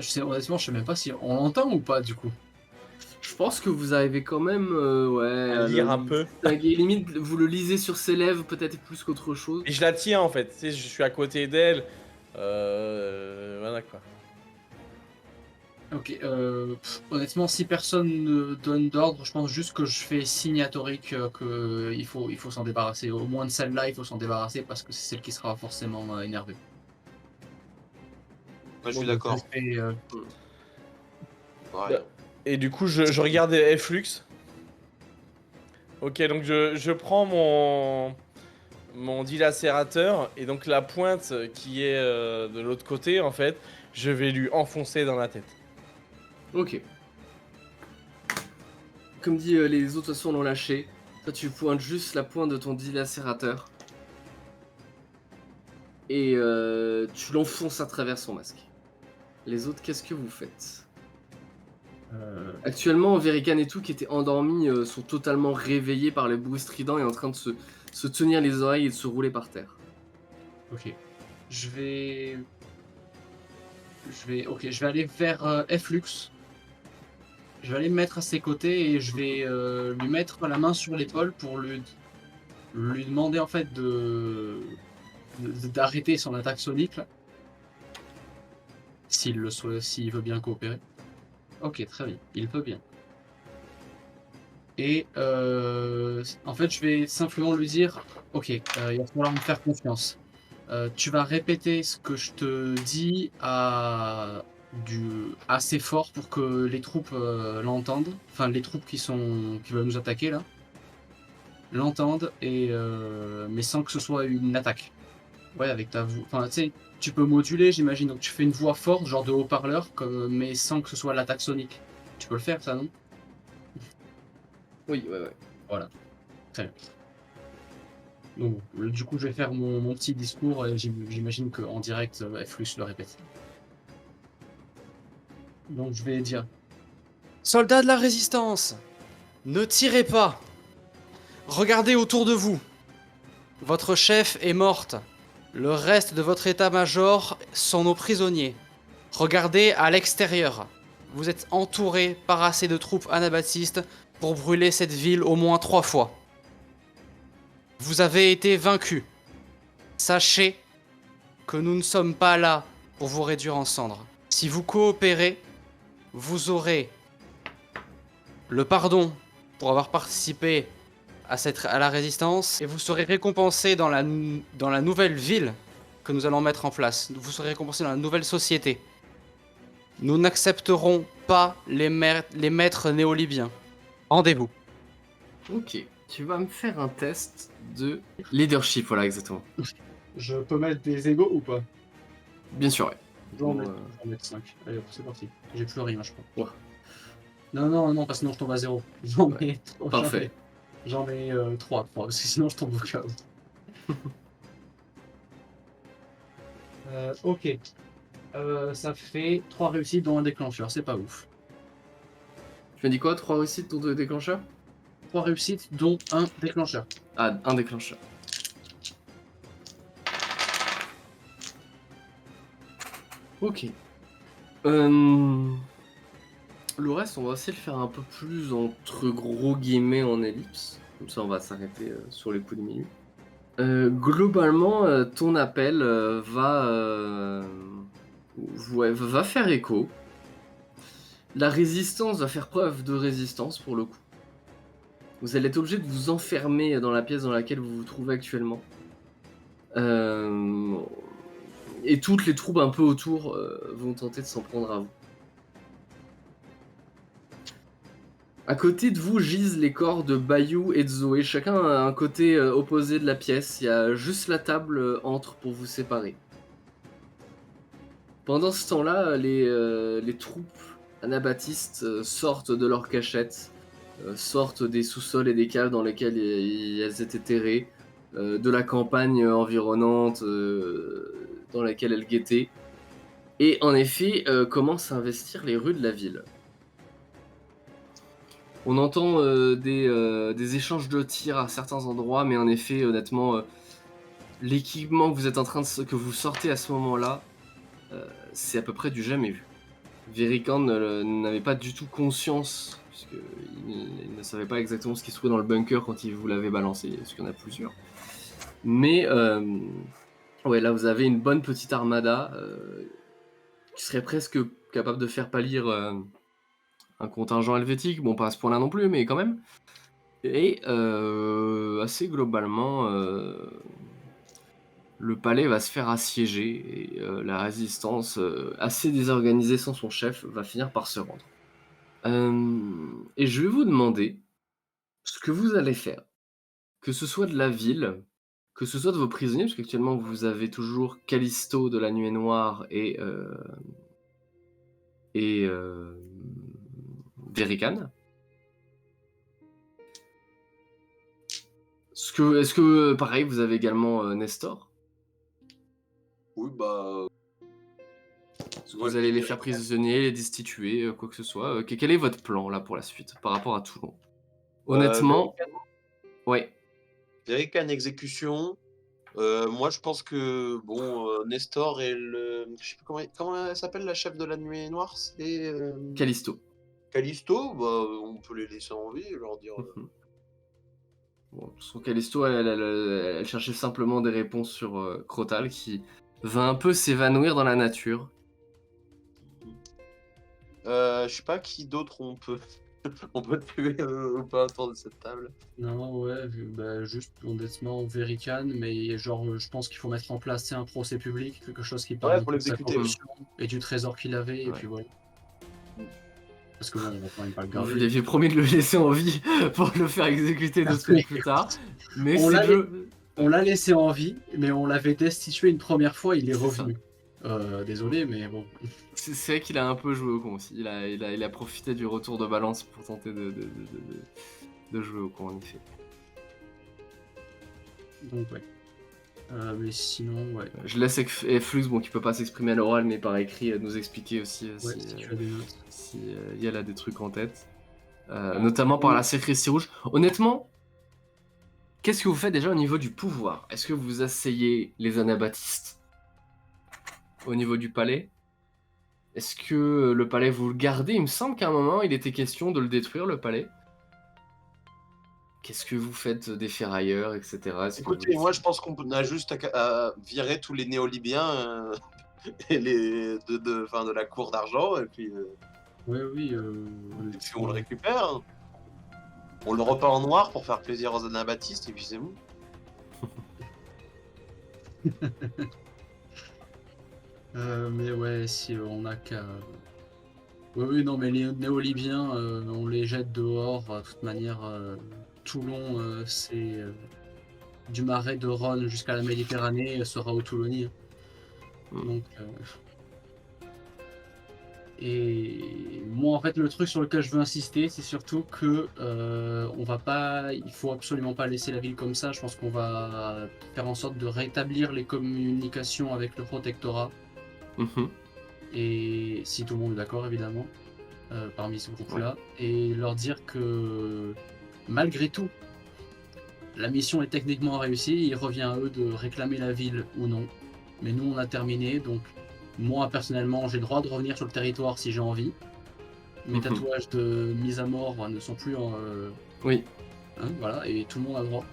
Zoé? Honnêtement, je sais même pas si on l'entend ou pas du coup. Je pense que vous arrivez quand même, ouais, À lire le un peu. distinguer. Limite, vous le lisez sur ses lèvres, peut-être plus qu'autre chose. Et je la tiens en fait, tu sais, je suis à côté d'elle. Voilà quoi. Ok, honnêtement, si personne ne donne d'ordre, je pense juste que je fais signatorique qu'il faut s'en débarrasser. Au moins de celle-là, il faut s'en débarrasser parce que c'est celle qui sera forcément énervée. Moi, je suis d'accord. Et, Ouais. Et du coup, je regarde Flux. Ok, donc je prends mon dilacérateur et donc la pointe qui est de l'autre côté, en fait, je vais lui enfoncer dans la tête. Ok. Comme dit, les autres de toute façon l'ont lâché. Toi, tu pointes juste la pointe de ton dilacérateur. Et tu l'enfonces à travers son masque. Les autres, qu'est-ce que vous faites? Actuellement, Verikan et tout qui étaient endormis sont totalement réveillés par les bruits stridents et en train de se tenir les oreilles et de se rouler par terre. Ok. Ok, je vais aller vers Flux. Je vais aller me mettre à ses côtés et je vais lui mettre la main sur l'épaule pour lui demander en fait d'arrêter son attaque sonique là, s'il veut bien coopérer. Ok, très bien, il veut bien. Et en fait, je vais simplement lui dire, ok, il va falloir me faire confiance. Tu vas répéter ce que je te dis assez fort pour que les troupes l'entendent. Enfin, les troupes qui veulent nous attaquer là, l'entendent mais sans que ce soit une attaque. Ouais, avec ta voix. Enfin, tu sais, tu peux moduler, j'imagine. Donc tu fais une voix forte, genre de haut-parleur, mais sans que ce soit l'attaque sonique. Tu peux le faire, ça, non? Oui, ouais. Voilà. Très bien. Donc, du coup, je vais faire mon petit discours et j'imagine qu'en direct, Flux le répète. Donc, je vais dire. Soldats de la résistance, ne tirez pas. Regardez autour de vous. Votre chef est morte. Le reste de votre état-major sont nos prisonniers. Regardez à l'extérieur. Vous êtes entourés par assez de troupes anabaptistes pour brûler cette ville au moins 3 fois. Vous avez été vaincus. Sachez que nous ne sommes pas là pour vous réduire en cendres. Si vous coopérez, vous aurez le pardon pour avoir participé à la résistance et vous serez récompensé dans la nouvelle ville que nous allons mettre en place. Vous serez récompensé dans la nouvelle société. Nous n'accepterons pas les maîtres néo-libyens. Rendez-vous. Ok. Tu vas me faire un test de leadership, voilà exactement. Je peux mettre des égaux ou pas? Bien sûr, ouais. J'en Bon, mettre 5. Allez, c'est parti. J'ai plus rien, je crois. Ouais. Non, parce que sinon je tombe à 0. Parfait. J'en mets 3, parce que sinon je tombe au chaos. Ok. Ça fait 3 réussites dont un déclencheur, c'est pas ouf. Tu m'as dit quoi? 3 réussites pour 2 déclencheurs? 3 réussites dont un déclencheur. Ah, un déclencheur. Ok. Le reste, on va essayer de le faire un peu plus entre gros guillemets en ellipse. Comme ça, on va s'arrêter sur les coups de minute. Globalement, ton appel va faire écho. La résistance va faire preuve de résistance pour le coup. Vous allez être obligé de vous enfermer dans la pièce dans laquelle vous vous trouvez actuellement. Et toutes les troupes un peu autour vont tenter de s'en prendre à vous. À côté de vous gisent les corps de Bayou et de Zoé, chacun à un côté opposé de la pièce. Il y a juste la table entre pour vous séparer. Pendant ce temps-là, les troupes anabaptistes sortent de leurs cachettes, sortent des sous-sols et des caves dans lesquelles elles étaient terrées, de la campagne environnante dans laquelle elles guettaient, et en effet commencent à investir les rues de la ville. On entend des échanges de tirs à certains endroits, mais en effet, honnêtement, l'équipement que vous sortez à ce moment-là, c'est à peu près du jamais vu. Verikan n'avait pas du tout conscience, puisqu'il ne savait pas exactement ce qui se trouvait dans le bunker quand il vous l'avait balancé, parce qu'il y en a plusieurs. Mais ouais, là vous avez une bonne petite armada qui serait presque capable de faire pâlir un contingent helvétique, bon pas à ce point-là non plus, mais quand même. Et assez globalement, le palais va se faire assiéger et la résistance, assez désorganisée sans son chef, va finir par se rendre. Et je vais vous demander ce que vous allez faire, que ce soit de la ville, que ce soit de vos prisonniers, parce qu'actuellement vous avez toujours Callisto de la Nuée Noire et Verikan. Est-ce que pareil, vous avez également Nestor? Oui, bah. Vous allez les faire prisonniers, les destituer, quoi que ce soit. Quel est votre plan là pour la suite par rapport à Toulon? Honnêtement, ouais. Verican exécution. Moi, je pense que bon, Nestor et le, je sais plus comment elle s'appelle la chef de la nuée noire, c'est Callisto. Callisto. Bah, on peut les laisser en vie, leur dire. Mhm. Bon, son Callisto, elle cherchait simplement des réponses sur Crotal qui va un peu s'évanouir dans la nature. Je sais pas qui d'autre on peut on peut tuer ou pas autour de cette table. Non, ouais, bah, juste honnêtement, Verican, mais genre, je pense qu'il faut mettre en place un procès public, quelque chose qui parle pour de sa l'exécuter, corruption et du trésor qu'il avait, et Ouais. puis voilà. Parce que bon, on va quand même pas le Vous garder. lui aviez promis de le laisser en vie pour le faire exécuter 2 semaines plus tard. Mais On c'est l'a le... On l'a laissé en vie, mais on l'avait destitué une première fois, il est C'est revenu. Désolé, mais bon. C'est vrai qu'il a un peu joué au con aussi. Il a profité du retour de balance pour tenter de jouer au con, en effet. Donc, ouais. Mais sinon, ouais. Je laisse Flux, bon, qui peut pas s'exprimer à l'oral, mais par écrit, nous expliquer aussi Ouais, si tu as des notes. si Yael a des trucs en tête. Notamment par la Sacristie Rouge. Honnêtement, qu'est-ce que vous faites déjà au niveau du pouvoir? Est-ce que vous asseyez les anabaptistes au niveau du palais? Est-ce que le palais vous le gardez? Il me semble qu'à un moment il était question de le détruire, le palais. Qu'est-ce que vous faites des ferrailleurs, etc. Écoutez, moi je pense qu'on a juste à virer tous les néo-libyens et les de la cour d'argent et puis Oui, si on le récupère, hein. On le repeint en noir pour faire plaisir aux anabaptistes et puis c'est bon. mais ouais, si on a qu'à. Oui, non, mais les néo-libyens, on les jette dehors. De toute manière, Toulon, c'est du marais de Rhône jusqu'à la Méditerranée, sera au Toulonnais. Donc, et moi, en fait, le truc sur lequel je veux insister, c'est surtout que on va pas, il faut absolument pas laisser la ville comme ça. Je pense qu'on va faire en sorte de rétablir les communications avec le protectorat. Mhm. Et si tout le monde est d'accord, évidemment, parmi ce groupe-là, et leur dire que malgré tout, la mission est techniquement réussie. Il revient à eux de réclamer la ville ou non. Mais nous, on a terminé, donc moi, personnellement, j'ai le droit de revenir sur le territoire si j'ai envie. Mes tatouages de mise à mort ne sont plus en... Oui. Hein, voilà, et tout le monde a le droit.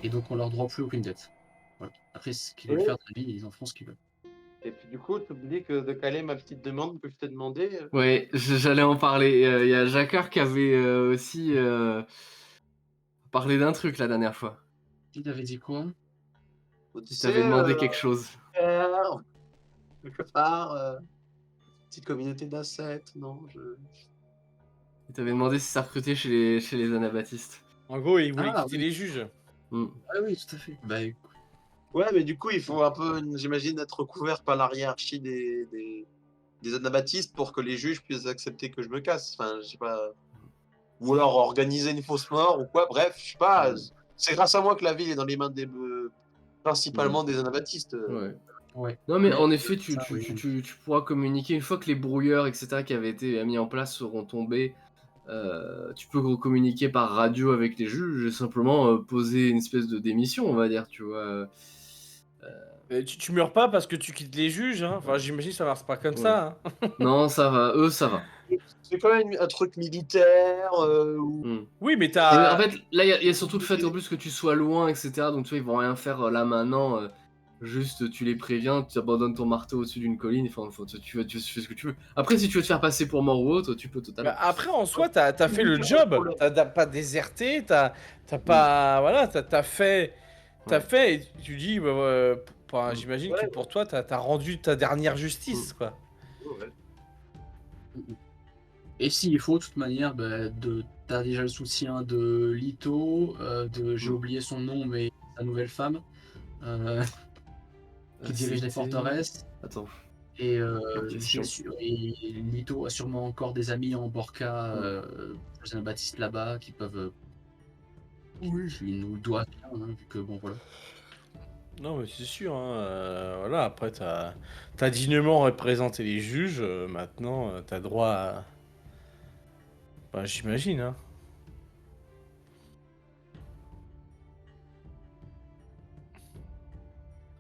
Et donc, on leur doit plus aucune dette. Voilà. Après, ce qu'ils veulent faire de la vie, ils en font ce qu'ils veulent. Et puis du coup, t'oublies que de caler ma petite demande que je t'ai demandé. Ouais, j'allais en parler. Il y a Jacquard qui avait aussi parlé d'un truc la dernière fois. Tu t'avais dit quoi? Tu t'avais demandé quelque chose. Quelque part, petite communauté d'assets, non Il t'avait demandé si ça recrutait chez les anabaptistes. En gros, il voulait Ah, quitter oui. les juges. Mm. Ah oui, tout à fait. Bah, Ouais, mais du coup, il faut un peu, j'imagine, être couvert par la hiérarchie des anabaptistes pour que les juges puissent accepter que je me casse. Enfin, je sais pas. Ou alors organiser une fausse mort ou quoi. Bref, je sais pas. C'est grâce à moi que la ville est dans les mains principalement des anabaptistes. Ouais. ouais. Non, mais en effet, tu oui. pourras communiquer une fois que les brouilleurs, etc., qui avaient été mis en place seront tombés. Tu peux communiquer par radio avec les juges et simplement poser une espèce de démission, on va dire, tu vois. Tu meurs pas parce que tu quittes les juges, hein. Enfin, j'imagine que ça marche pas comme ça, hein. Non, ça va, eux, ça va. C'est quand même un truc militaire. Ou... Mm. Oui, mais Et t'as... en fait, là, il y a surtout le fait en plus que tu sois loin, etc. Donc, tu vois, ils vont rien faire là maintenant. Juste, tu les préviens, tu abandonnes ton marteau au-dessus d'une colline. Enfin, tu fais ce que tu veux. Après, si tu veux te faire passer pour mort ou autre, tu peux totalement. Bah, après, en soi, t'as fait le job. T'as pas déserté, t'as pas... Voilà, t'as fait... T'as Ouais. fait et tu dis... j'imagine que pour toi, t'as rendu ta dernière justice, quoi. Ouais. Et s'il faut, de toute manière, bah, t'as déjà le soutien de Lito, j'ai oublié son nom, mais sa nouvelle femme, qui dirige les forteresses. Attends. Et, question. et Lito a sûrement encore des amis en Borca, Saint-Baptiste là-bas, qui peuvent. Oui. Ils nous le doivent bien, hein, vu que bon, voilà. Non, mais c'est sûr, hein, voilà, après, t'as dignement représenté les juges, maintenant, t'as droit à... Bah, j'imagine, hein.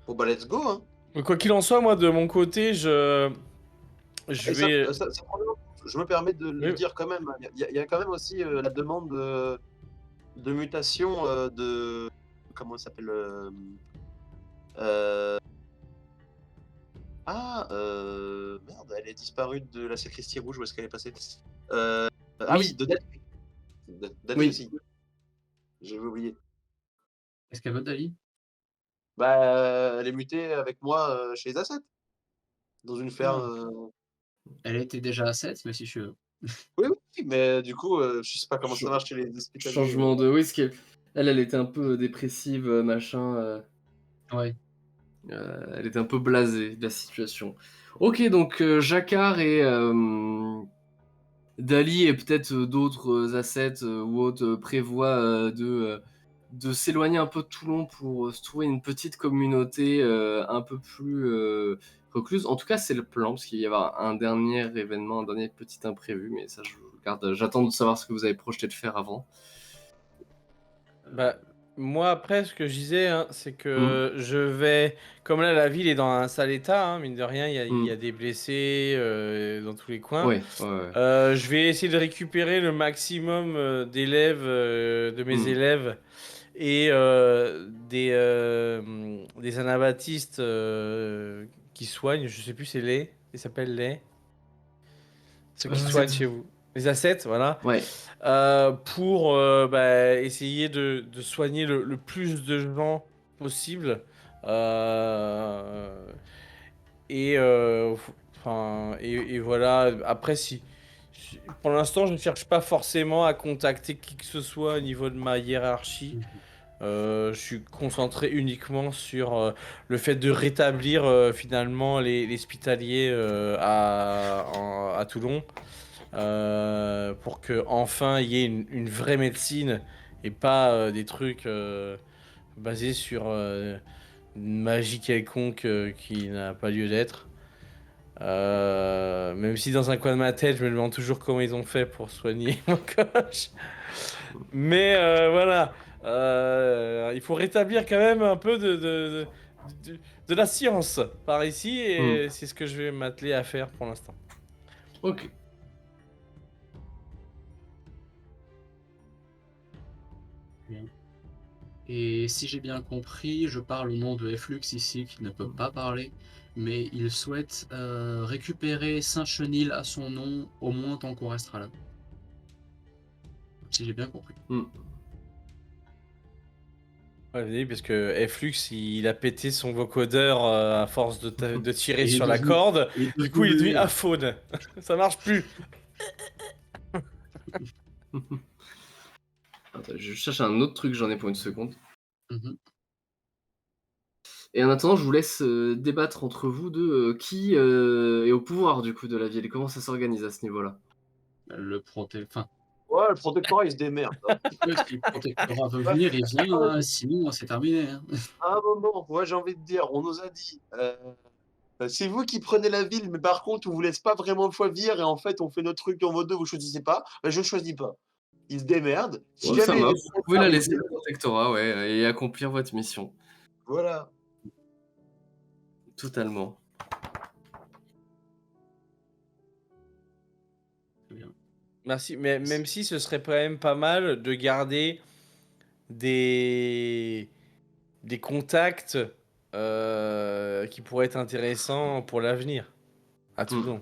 Bon bah let's go, hein. Mais quoi qu'il en soit, moi, de mon côté, je Et ça, vais... probablement, je me permets de le Oui. dire quand même. Il y a quand même aussi la demande de mutation de. Comment ça s'appelle euh, Ah, merde, elle est disparue de la sacristie rouge, où est-ce qu'elle est passée Ah oui, Oui. de Dali. Dali Oui. aussi, j'avais oublié. Est-ce qu'elle veut Dali? Bah, elle est mutée avec moi chez les Asset, dans une ferme. Elle était déjà à 7, mais si je veux. Oui, oui, mais du coup, je sais pas comment ça Ch- marche chez les hospitaliers. Changement de... Oui, elle était un peu dépressive, machin. Ouais. Elle était un peu blasée de la situation. Ok, donc Jacquard et Dali et peut-être d'autres assets ou autres prévoient de s'éloigner un peu de Toulon pour se trouver une petite communauté un peu plus recluse. En tout cas, c'est le plan, parce qu'il va y avoir un dernier événement, un dernier petit imprévu, mais ça, je regarde, j'attends de savoir ce que vous avez projeté de faire avant. Bah, moi, après, ce que je disais, hein, c'est Hmm. que je vais... Comme là, la ville est dans un sale état, hein, mine de rien, il y a Hmm. des blessés dans tous les coins. Ouais, ouais, ouais. Je vais essayer de récupérer le maximum d'élèves, de mes Hmm. élèves, et des anabaptistes qui soignent. Je sais plus, c'est les... Ils s'appellent les... Ceux qui soignent chez vous. Les ascètes, voilà. Ouais. Pour essayer de soigner le plus de gens possible. Euh, et voilà. Après, pour l'instant, je ne cherche pas forcément à contacter qui que ce soit au niveau de ma hiérarchie. Je suis concentré uniquement sur le fait de rétablir finalement les hospitaliers à Toulon. Pour que enfin il y ait une vraie médecine et pas des trucs basés sur une magie quelconque qui n'a pas lieu d'être. Même si dans un coin de ma tête, je me demande toujours comment ils ont fait pour soigner mon coach. Mais voilà, il faut rétablir quand même un peu de la science par ici et c'est ce que je vais m'atteler à faire pour l'instant. Ok. Bien. Et si j'ai bien compris, je parle au nom de Flux ici, qui ne peut pas parler, mais il souhaite récupérer Saint-Chenil à son nom, au moins tant qu'on restera là. Si j'ai bien compris. Ouais, oui, parce que Flux, il a pété son vocodeur à force de tirer Il est sur la devenu- corde. il est Du coup, il est devenu devenu- aphone. Ça marche plus. Attends, je cherche un autre truc, j'en ai pour une seconde. Mhm. Et en attendant, je vous laisse débattre entre vous deux qui est au pouvoir du coup de la ville et comment ça s'organise à ce niveau-là. Enfin, Ouais, le protectorat, il se démerde. si le protectorat veut venir, il vient, hein, sinon c'est terminé. Hein. À un moment, moi j'ai envie de dire, on nous a dit, c'est vous qui prenez la ville, mais par contre, on vous laisse pas vraiment choisir, et en fait, on fait notre truc en mode 2, vous choisissez pas. Ben, je ne choisis pas. Ils se démerdent. Si Ouais, ça jamais les marche. Vous pouvez la laisser arrivent, au protectorat, ouais, et accomplir votre mission. voilà. Totalement. Très bien. Merci. Mais même si ce serait quand même pas mal de garder des contacts qui pourraient être intéressants pour l'avenir à Toulon.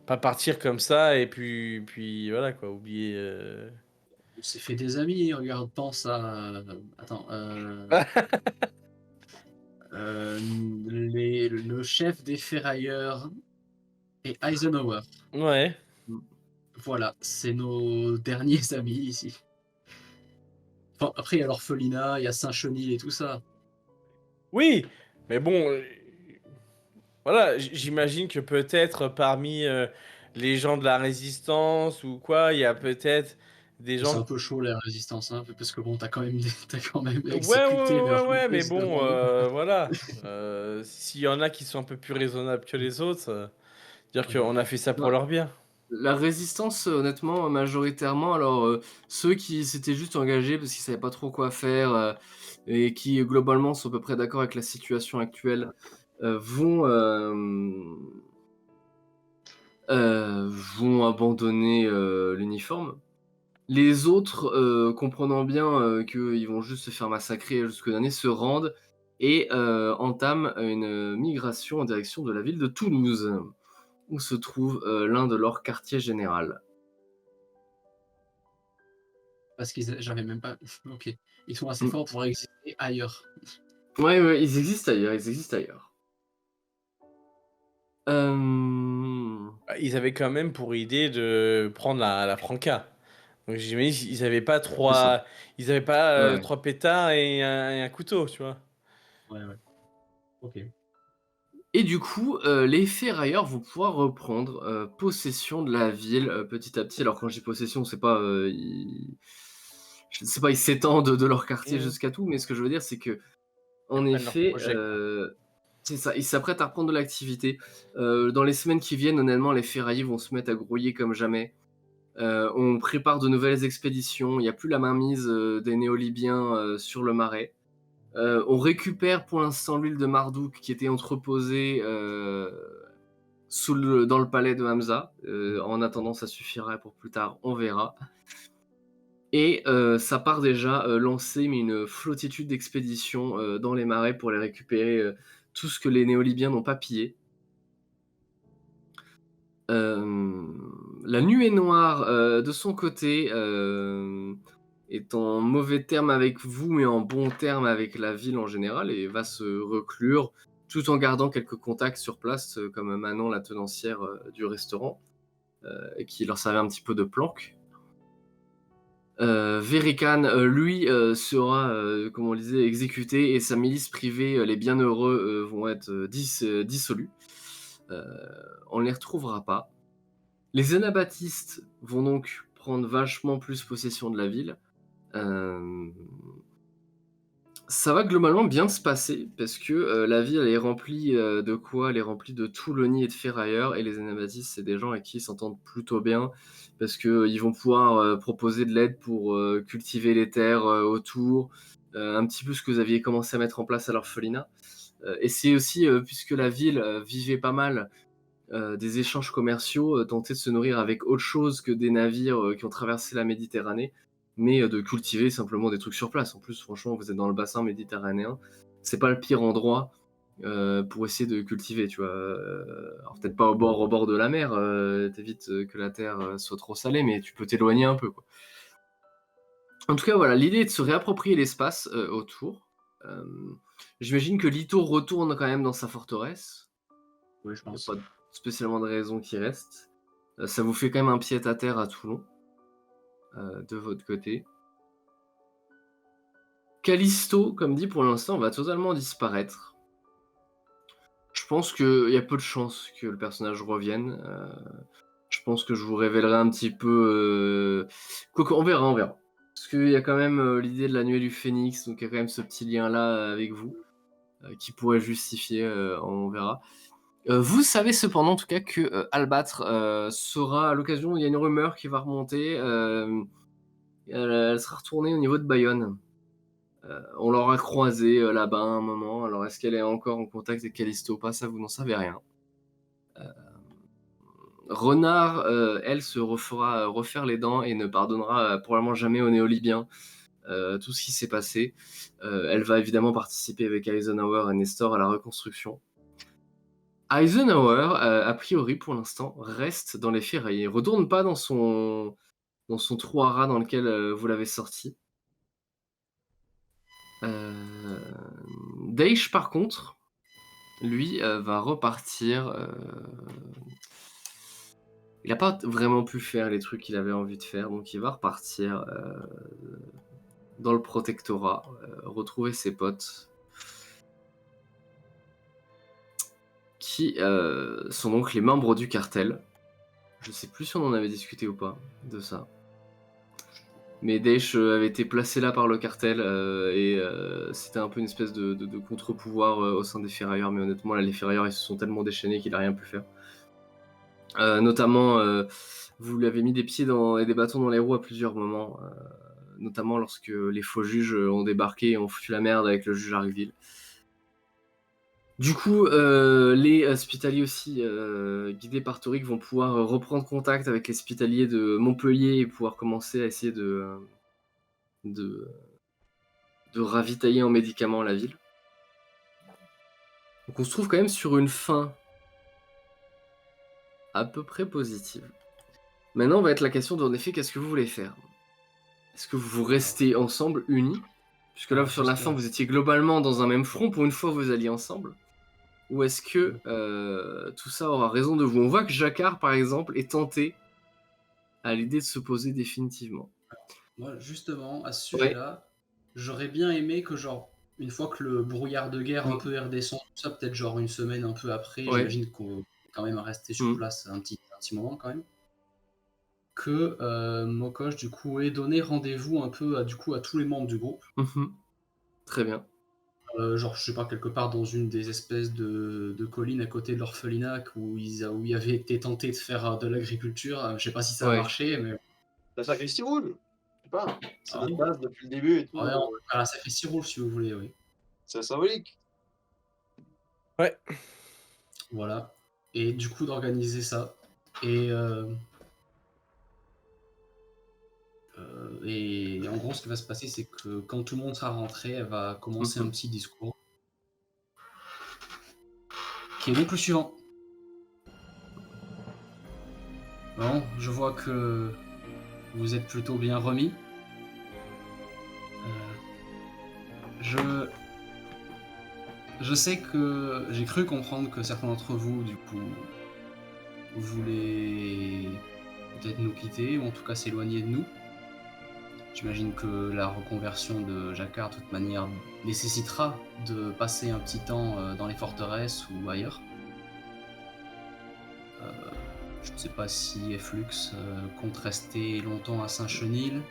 Pas partir comme ça et puis voilà quoi, oublier. On s'est fait des amis, regarde, pense à... Attends, le chef des ferrailleurs et Eisenhower. Ouais. Voilà, c'est nos derniers amis ici. Enfin, après, il y a l'orphelinat, il y a Saint-Chenil et tout ça. Oui, mais bon, voilà, j'imagine que peut-être parmi les gens de la résistance ou quoi, il y a peut-être des C'est gens. un peu chaud la résistance, hein, parce que bon, t'as quand même, t'as quand même Ouais, exécuté mais président. bon, voilà. S'il y en a qui sont un peu plus raisonnables que les autres, dire qu'on a fait ça pour Ouais. leur bien. La résistance, honnêtement, majoritairement, alors ceux qui s'étaient juste engagés parce qu'ils savaient pas trop quoi faire et qui globalement sont à peu près d'accord avec la situation actuelle, vont abandonner l'uniforme. Les autres, comprenant bien qu'ils vont juste se faire massacrer jusqu'au dernier, se rendent et entament une migration en direction de la ville de Toulouse, où se trouve l'un de leurs quartiers général. Parce qu'ils, j'avais même pas. Ok. Ils sont assez Mm. forts pour exister ailleurs. Ouais, ouais, ils existent ailleurs, ils existent ailleurs. Ils avaient quand même pour idée de prendre la Franca. Donc j'imagine qu'ils avaient pas C'est ça. Ouais. trois pétards et un couteau, tu vois. Ouais, ouais. Ok. Et du coup, les ferrailleurs vont pouvoir reprendre possession de la ville petit à petit. Alors quand je dis possession, c'est pas je sais pas, ils s'étendent de leur quartier Mmh. jusqu'à tout, mais ce que je veux dire, c'est que en Ils prennent leur effet, projet, quoi. c'est ça, ils s'apprêtent à reprendre de l'activité. Dans les semaines qui viennent, honnêtement, les ferrailles vont se mettre à grouiller comme jamais. On prépare de nouvelles expéditions. Il n'y a plus la mainmise des Néo-Libyens sur le marais. On récupère pour l'instant l'huile de Mardouk qui était entreposée dans le palais de Hamza. En attendant, ça suffira pour plus tard, on verra. Et ça part déjà lancer mais une flottitude d'expéditions dans les marais pour les récupérer tout ce que les Néo-Libyens n'ont pas pillé. La nuée noire, de son côté, est en mauvais terme avec vous, mais en bon terme avec la ville en général, et va se reclure, tout en gardant quelques contacts sur place, comme Manon, la tenancière du restaurant, qui leur servait un petit peu de planque. Verikan, lui, sera, comme on le disait, exécuté, et sa milice privée, les Bienheureux, vont être dissolus. On ne les retrouvera pas. Les anabaptistes vont donc prendre vachement plus possession de la ville. Ça va globalement bien se passer parce que la ville elle est remplie de quoi? Elle est remplie de Toulonnais et de ferrailleurs, et les anabaptistes, c'est des gens avec qui ils s'entendent plutôt bien parce que ils vont pouvoir proposer de l'aide pour cultiver les terres autour, un petit peu ce que vous aviez commencé à mettre en place à l'orphelinat. Et c'est aussi puisque la ville vivait pas mal des échanges commerciaux, tenter de se nourrir avec autre chose que des navires qui ont traversé la Méditerranée, mais de cultiver simplement des trucs sur place. En plus, franchement, vous êtes dans le bassin méditerranéen, c'est pas le pire endroit pour essayer de cultiver, tu vois. Alors peut-être pas au bord de la mer, t'évites que la terre soit trop salée, mais tu peux t'éloigner un peu, quoi. En tout cas, voilà, l'idée est de se réapproprier l'espace autour. Euh, J'imagine que Lito retourne quand même dans sa forteresse. Oui, je Il n'y a pense. pas spécialement de raison qui reste. Ça vous fait quand même un pied-à-terre à Toulon, de votre côté. Callisto, comme dit, pour l'instant, va totalement disparaître. Je pense qu'il y a peu de chances que le personnage revienne. Je pense que je vous révélerai un petit peu... Quoique, on verra, on verra. Parce qu'il y a quand même l'idée de la nuée du phénix, donc il y a quand même ce petit lien-là avec vous, qui pourrait justifier, on verra. Vous savez cependant en tout cas que Albâtre sera à l'occasion, il y a une rumeur qui va remonter, elle sera retournée au niveau de Bayonne. On l'aura croisée là-bas à un moment, alors est-ce qu'elle est encore en contact avec Callisto ou pas, ça vous n'en savez rien. Renard, elle, se refera refaire les dents et ne pardonnera probablement jamais aux Néo-Libyens tout ce qui s'est passé. Elle va évidemment participer avec Eisenhower et Nestor à la reconstruction. Eisenhower, a priori pour l'instant, reste dans les ferrailles. Il retourne pas dans son trou à rats dans lequel vous l'avez sorti. Daesh, par contre, lui, va repartir. Il n'a pas vraiment pu faire les trucs qu'il avait envie de faire, donc il va repartir dans le protectorat, retrouver ses potes. Qui sont donc les membres du cartel. Je sais plus si on en avait discuté ou pas de ça. Mais Daesh avait été placé là par le cartel et c'était un peu une espèce de contre-pouvoir au sein des ferrailleurs. Mais honnêtement, là, les ferrailleurs ils se sont tellement déchaînés qu'il a rien pu faire. Notamment, vous lui avez mis des pieds et des bâtons dans les roues à plusieurs moments, notamment lorsque les faux juges ont débarqué et ont foutu la merde avec le juge Harryville. Du coup, les hospitaliers aussi, guidés par Toric, vont pouvoir reprendre contact avec les hospitaliers de Montpellier et pouvoir commencer à essayer de ravitailler en médicaments la ville. Donc on se trouve quand même sur une fin à peu près positive. Maintenant va être la question en effet, qu'est-ce que vous voulez faire? Est-ce que vous restez ensemble, unis? Puisque là, sur la fin, vous étiez globalement dans un même front, pour une fois vous alliez ensemble. Ou est-ce que tout ça aura raison de vous? On voit que Jacquard, par exemple, est tenté à l'idée de se poser définitivement. Moi, justement, à ce sujet-là, j'aurais bien aimé que, genre, une fois que le brouillard de guerre un peu est redescendu, tout ça, peut-être genre une semaine un peu après, j'imagine qu'on est quand même resté sur place un petit moment quand même, que Mokosh, du coup, ait donné rendez-vous un peu à tous les membres du groupe. Très bien. Genre, je sais pas, quelque part dans une des espèces de collines à côté de l'orphelinat où il avait été tenté de faire de l'agriculture. Je sais pas si ça a marché, mais... La sacristie rouge, je sais pas, c'est notre base depuis le début et tout. Ouais, on peut faire la sacristie rouge si vous voulez, oui. C'est symbolique. Ouais. Voilà. Et du coup, d'organiser ça. Et en gros, ce qui va se passer, c'est que quand tout le monde sera rentré, elle va commencer un petit discours. Qui est donc le suivant. Bon, je vois que vous êtes plutôt bien remis. Je sais que j'ai cru comprendre que certains d'entre vous, du coup, voulaient peut-être nous quitter, ou en tout cas s'éloigner de nous. J'imagine que la reconversion de Jacquard, de toute manière, nécessitera de passer un petit temps dans les forteresses ou ailleurs. Je ne sais pas si Flux compte rester longtemps à Saint-Chenil.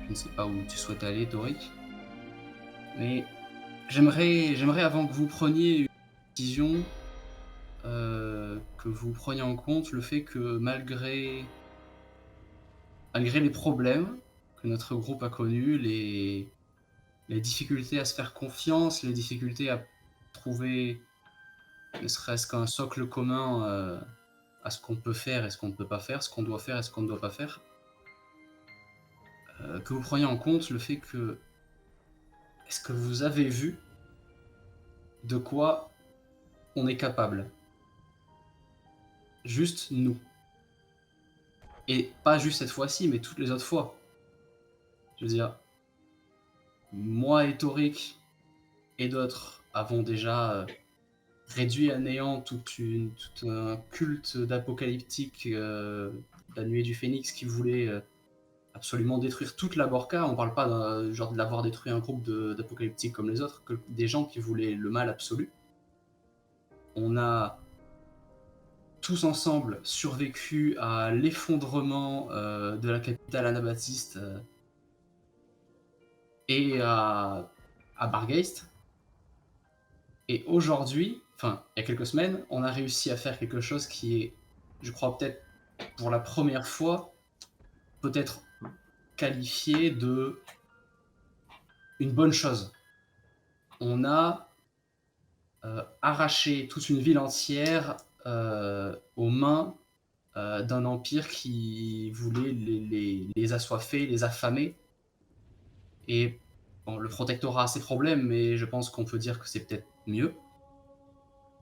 Je ne sais pas où tu souhaites aller, Doric. Mais j'aimerais avant que vous preniez une décision, que vous preniez en compte le fait que malgré les problèmes que notre groupe a connus, les difficultés à se faire confiance, les difficultés à trouver ne serait-ce qu'un socle commun à ce qu'on peut faire et ce qu'on ne peut pas faire, ce qu'on doit faire et ce qu'on ne doit pas faire, que vous preniez en compte le fait que est-ce que vous avez vu de quoi on est capable? Juste nous. Et pas juste cette fois-ci, mais toutes les autres fois. Je veux dire, moi et Toric et d'autres avons déjà réduit à néant tout un culte d'apocalyptique, la nuée du Phénix qui voulait absolument détruire toute la Borca. On parle pas genre de l'avoir détruit un groupe d'apocalyptiques comme les autres, que des gens qui voulaient le mal absolu. On a tous ensemble survécu à l'effondrement de la capitale anabaptiste et à Bargeist. Et aujourd'hui, enfin, il y a quelques semaines, on a réussi à faire quelque chose qui est, je crois, peut-être pour la première fois, peut-être qualifié de une bonne chose. On a arraché toute une ville entière aux mains d'un empire qui voulait les assoiffer, les affamer. Et bon, le protectorat a ses problèmes, mais je pense qu'on peut dire que c'est peut-être mieux.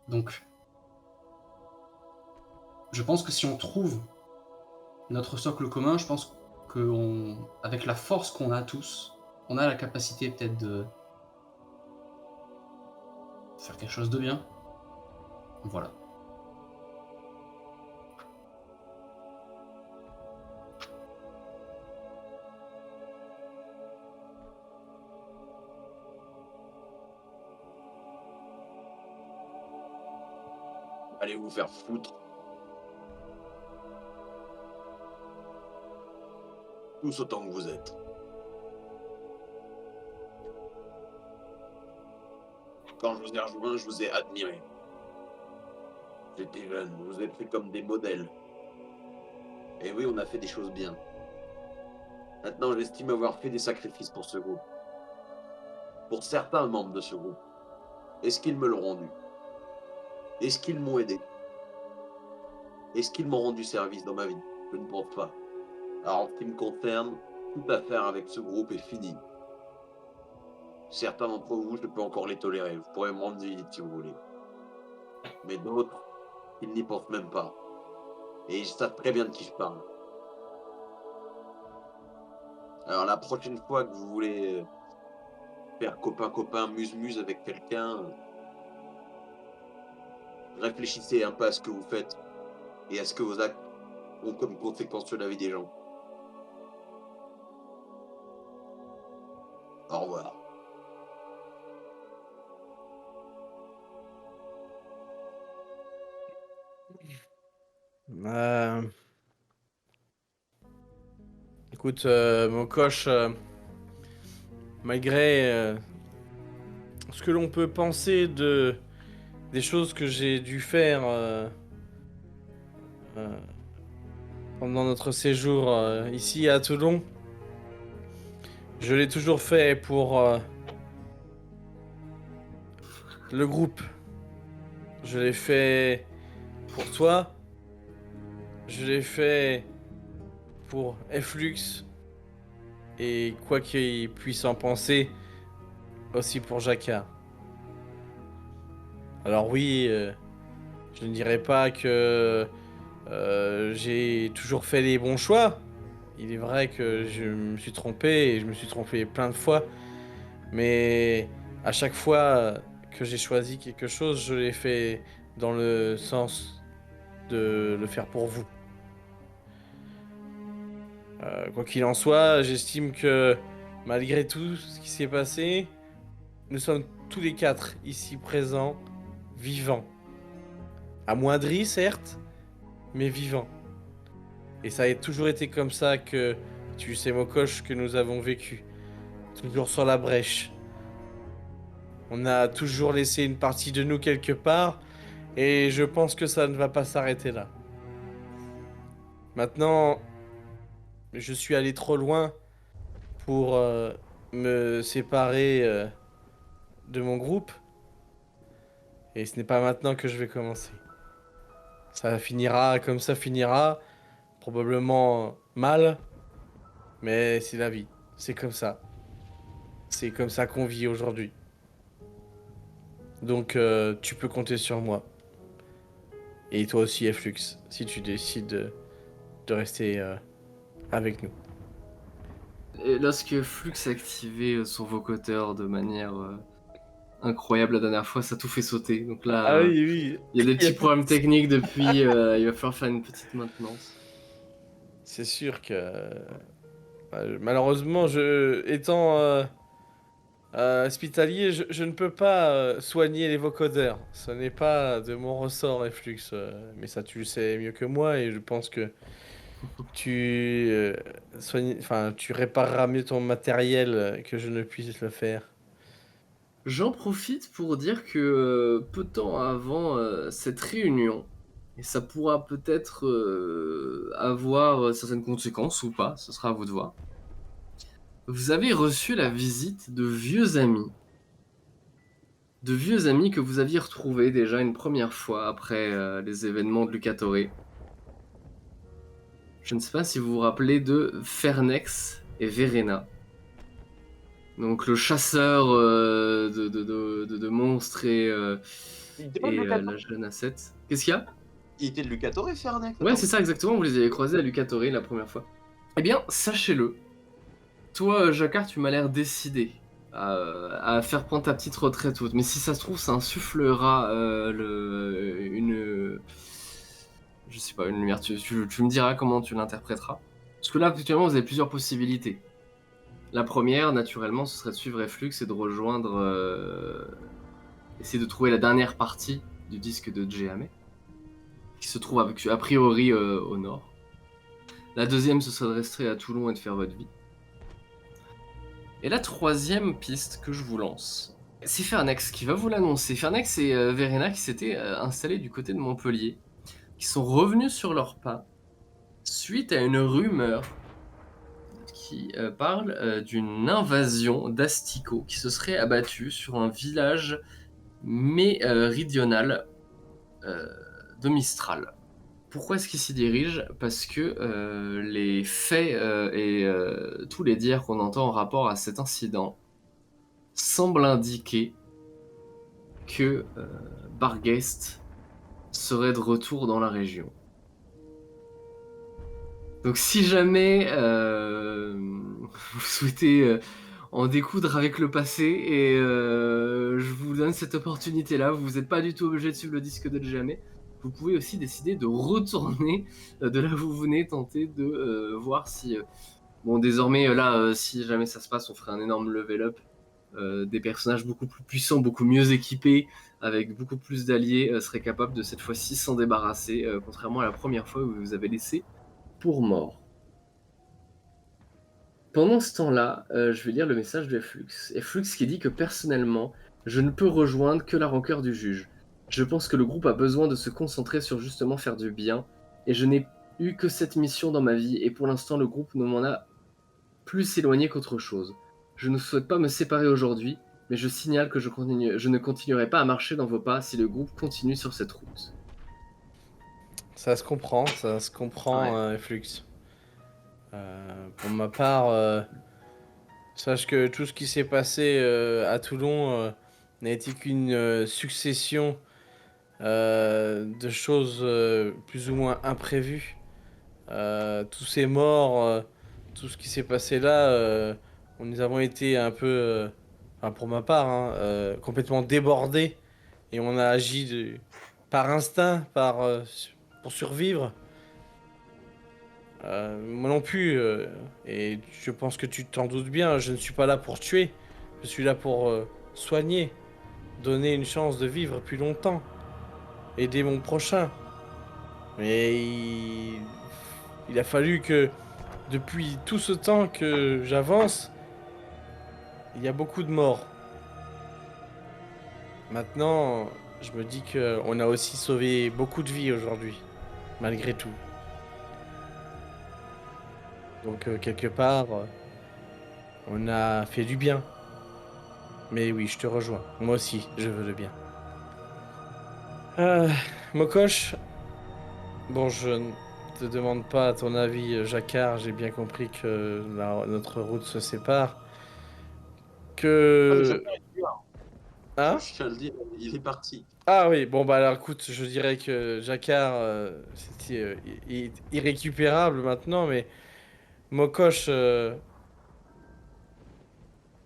Donc, je pense que si on trouve notre socle commun, je pense qu'avec la force qu'on a tous, on a la capacité peut-être de faire quelque chose de bien. Voilà. Allez vous faire foutre. tous autant que vous êtes. Quand je vous ai rejoint, je vous ai admiré. J'étais jeune, vous êtes fait comme des modèles. Et oui, on a fait des choses bien. Maintenant, j'estime avoir fait des sacrifices pour ce groupe. Pour certains membres de ce groupe. Est-ce qu'ils me l'ont rendu? Est-ce qu'ils m'ont aidé? Est-ce qu'ils m'ont rendu service dans ma vie? Je ne pense pas. Alors, en ce qui me concerne, toute affaire avec ce groupe est finie. Certains d'entre vous, je peux encore les tolérer. Vous pourrez me rendre visite si vous voulez. Mais d'autres, ils n'y pensent même pas. Et ils savent très bien de qui je parle. Alors la prochaine fois que vous voulez faire copain-copain, muse-muse avec quelqu'un, réfléchissez un peu à ce que vous faites et à ce que vos actes ont comme conséquence sur la vie des gens. Au revoir. Écoute, mon coach, malgré ce que l'on peut penser des choses que j'ai dû faire pendant notre séjour ici à Toulon, je l'ai toujours fait pour le groupe. Je l'ai fait pour toi. Je l'ai fait pour Flux. Et quoi qu'il puisse en penser, aussi pour Jacquard. Alors oui, je ne dirais pas que j'ai toujours fait les bons choix. Il est vrai que je me suis trompé, et je me suis trompé plein de fois. Mais à chaque fois que j'ai choisi quelque chose, je l'ai fait dans le sens de le faire pour vous. Quoi qu'il en soit, j'estime que malgré tout ce qui s'est passé, nous sommes tous les quatre ici présents, vivants. Amoindris, certes, mais vivants. Et ça a toujours été comme ça que tu sais, Mokosh, que nous avons vécu. Toujours sur la brèche. On a toujours laissé une partie de nous quelque part, et je pense que ça ne va pas s'arrêter là. Maintenant, je suis allé trop loin pour me séparer de mon groupe. Et ce n'est pas maintenant que je vais commencer. Ça finira comme ça finira. Probablement mal. Mais c'est la vie. C'est comme ça. C'est comme ça qu'on vit aujourd'hui. Donc tu peux compter sur moi. Et toi aussi, Flux, si tu décides de rester avec nous. Et lorsque Flux a activé son vocoder de manière incroyable la dernière fois, ça a tout fait sauter. Donc là, oui. il y a des petits problèmes techniques depuis. Il va falloir faire une petite maintenance. C'est sûr que malheureusement, étant hospitalier, je ne peux pas soigner les vocodeurs. Ce n'est pas de mon ressort, Flux. Mais ça, tu le sais mieux que moi, et je pense que tu tu répareras mieux ton matériel que je ne puisse le faire. J'en profite pour dire que peu de temps avant cette réunion, et ça pourra peut-être avoir certaines conséquences ou pas, ce sera à vous de voir. Vous avez reçu la visite de vieux amis. De vieux amis que vous aviez retrouvés déjà une première fois après les événements de Lucatore. Je ne sais pas si vous vous rappelez de Fernex et Verena. Donc le chasseur de monstres et la jeune Asset. Qu'est-ce qu'il y a? Il était de Lucatore, Fernex? Ouais, c'est ça exactement, vous les avez croisés à Lucatore la première fois. Eh bien, sachez-le. Toi, Jacquard, tu m'as l'air décidé à faire prendre ta petite retraite haute. Mais si ça se trouve, ça insufflera je sais pas, une lumière. Tu me diras comment tu l'interpréteras. Parce que là, actuellement, vous avez plusieurs possibilités. La première, naturellement, ce serait de suivre Flux et de rejoindre... essayer de trouver la dernière partie du disque de Djéame, qui se trouve a priori au nord. La deuxième, ce serait de rester à Toulon et de faire votre vie. Et la troisième piste que je vous lance, c'est Fernex qui va vous l'annoncer. Fernex et Verena qui s'étaient installés du côté de Montpellier, qui sont revenus sur leurs pas suite à une rumeur qui parle d'une invasion d'asticots qui se serait abattue sur un village méridional de Mistral. Pourquoi est-ce qu'ils s'y dirigent? Parce que les faits et tous les dires qu'on entend en rapport à cet incident semblent indiquer que Barghest serait de retour dans la région. Donc si jamais vous souhaitez en découdre avec le passé et je vous donne cette opportunité-là, vous n'êtes pas du tout obligé de suivre le disque de jamais. Vous pouvez aussi décider de retourner de là où vous venez, tenter de voir si... bon, désormais, là, si jamais ça se passe, on ferait un énorme level up. Des personnages beaucoup plus puissants, beaucoup mieux équipés, avec beaucoup plus d'alliés, seraient capables de cette fois-ci s'en débarrasser, contrairement à la première fois où vous vous avez laissé pour mort. Pendant ce temps-là, je vais lire le message de Flux. Flux qui dit que personnellement, je ne peux rejoindre que la rancœur du juge. Je pense que le groupe a besoin de se concentrer sur justement faire du bien, et je n'ai eu que cette mission dans ma vie, et pour l'instant le groupe ne m'en a plus éloigné qu'autre chose. Je ne souhaite pas me séparer aujourd'hui, mais je signale que je ne continuerai pas à marcher dans vos pas si le groupe continue sur cette route. Ça se comprend, Ouais. Flux. Pour ma part, sache que tout ce qui s'est passé à Toulon n'a été qu'une succession de choses plus ou moins imprévues. Tous ces morts, tout ce qui s'est passé là, nous avons été un peu, enfin pour ma part, hein, complètement débordés et on a agi par instinct, pour survivre. Moi non plus, et je pense que tu t'en doutes bien, je ne suis pas là pour tuer, je suis là pour soigner, donner une chance de vivre plus longtemps, aider mon prochain. Mais il a fallu que, depuis tout ce temps que j'avance, il y a beaucoup de morts. Maintenant, je me dis qu'on a aussi sauvé beaucoup de vies aujourd'hui, malgré tout. Donc quelque part, on a fait du bien. Mais oui, je te rejoins. Moi aussi, je veux le bien. Mokosh, bon, je ne te demande pas ton avis, Jacquard. J'ai bien compris que notre route se sépare. Que... Hein? Je tiens à le dire, il est parti. Ah oui, bon bah alors écoute, je dirais que Jacquard, c'était irrécupérable maintenant, mais Mokosh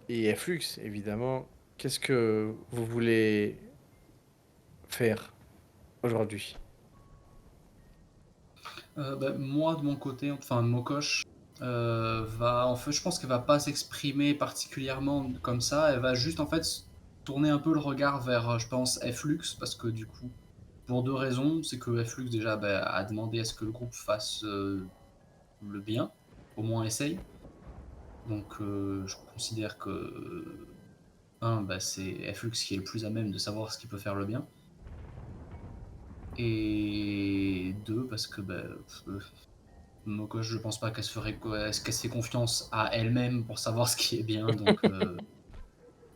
et Flux, évidemment, qu'est-ce que vous voulez faire aujourd'hui? Moi, de mon côté, enfin, Mokosh va, en fait, je pense qu'elle va pas s'exprimer particulièrement comme ça. Elle va juste, en fait, tourner un peu le regard vers, je pense, Flux, parce que du coup, pour deux raisons. C'est que Flux, déjà, a demandé à ce que le groupe fasse le bien, au moins essaye. Donc, je considère que, c'est Flux qui est le plus à même de savoir ce qui peut faire le bien. Et deux, parce que Mokosh, je pense pas qu'elle se fait confiance à elle-même pour savoir ce qui est bien, donc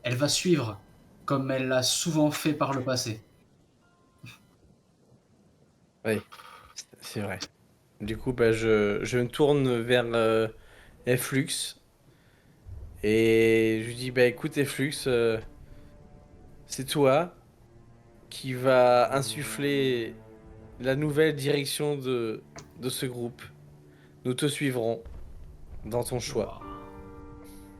elle va suivre comme elle l'a souvent fait par le passé. Oui, c'est vrai. Du coup, bah, je me tourne vers Flux et je lui dis, bah écoute Flux, c'est toi qui va insuffler la nouvelle direction de ce groupe. Nous te suivrons dans ton choix.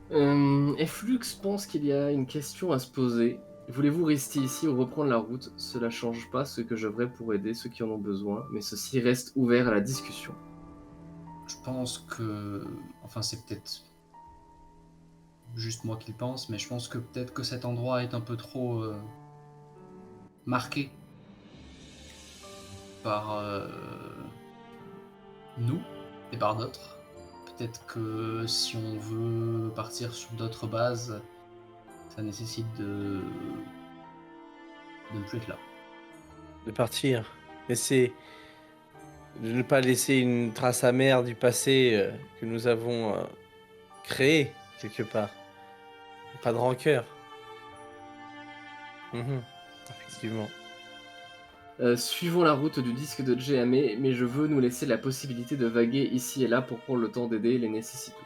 Flux pense qu'il y a une question à se poser. Voulez-vous rester ici ou reprendre la route? Cela change pas ce que je ferai pour aider ceux qui en ont besoin, mais ceci reste ouvert à la discussion. Je pense que, enfin, c'est peut-être juste moi qui le pense, mais je pense que peut-être que cet endroit est un peu trop marqué par nous, et par d'autres. Peut-être que si on veut partir sur d'autres bases, ça nécessite de ne plus être là. De partir. De ne pas laisser une trace amère du passé que nous avons créé, quelque part. Pas de rancœur. Effectivement. Suivons la route du disque de Djéamé, mais je veux nous laisser la possibilité de vaguer ici et là pour prendre le temps d'aider les nécessiteux.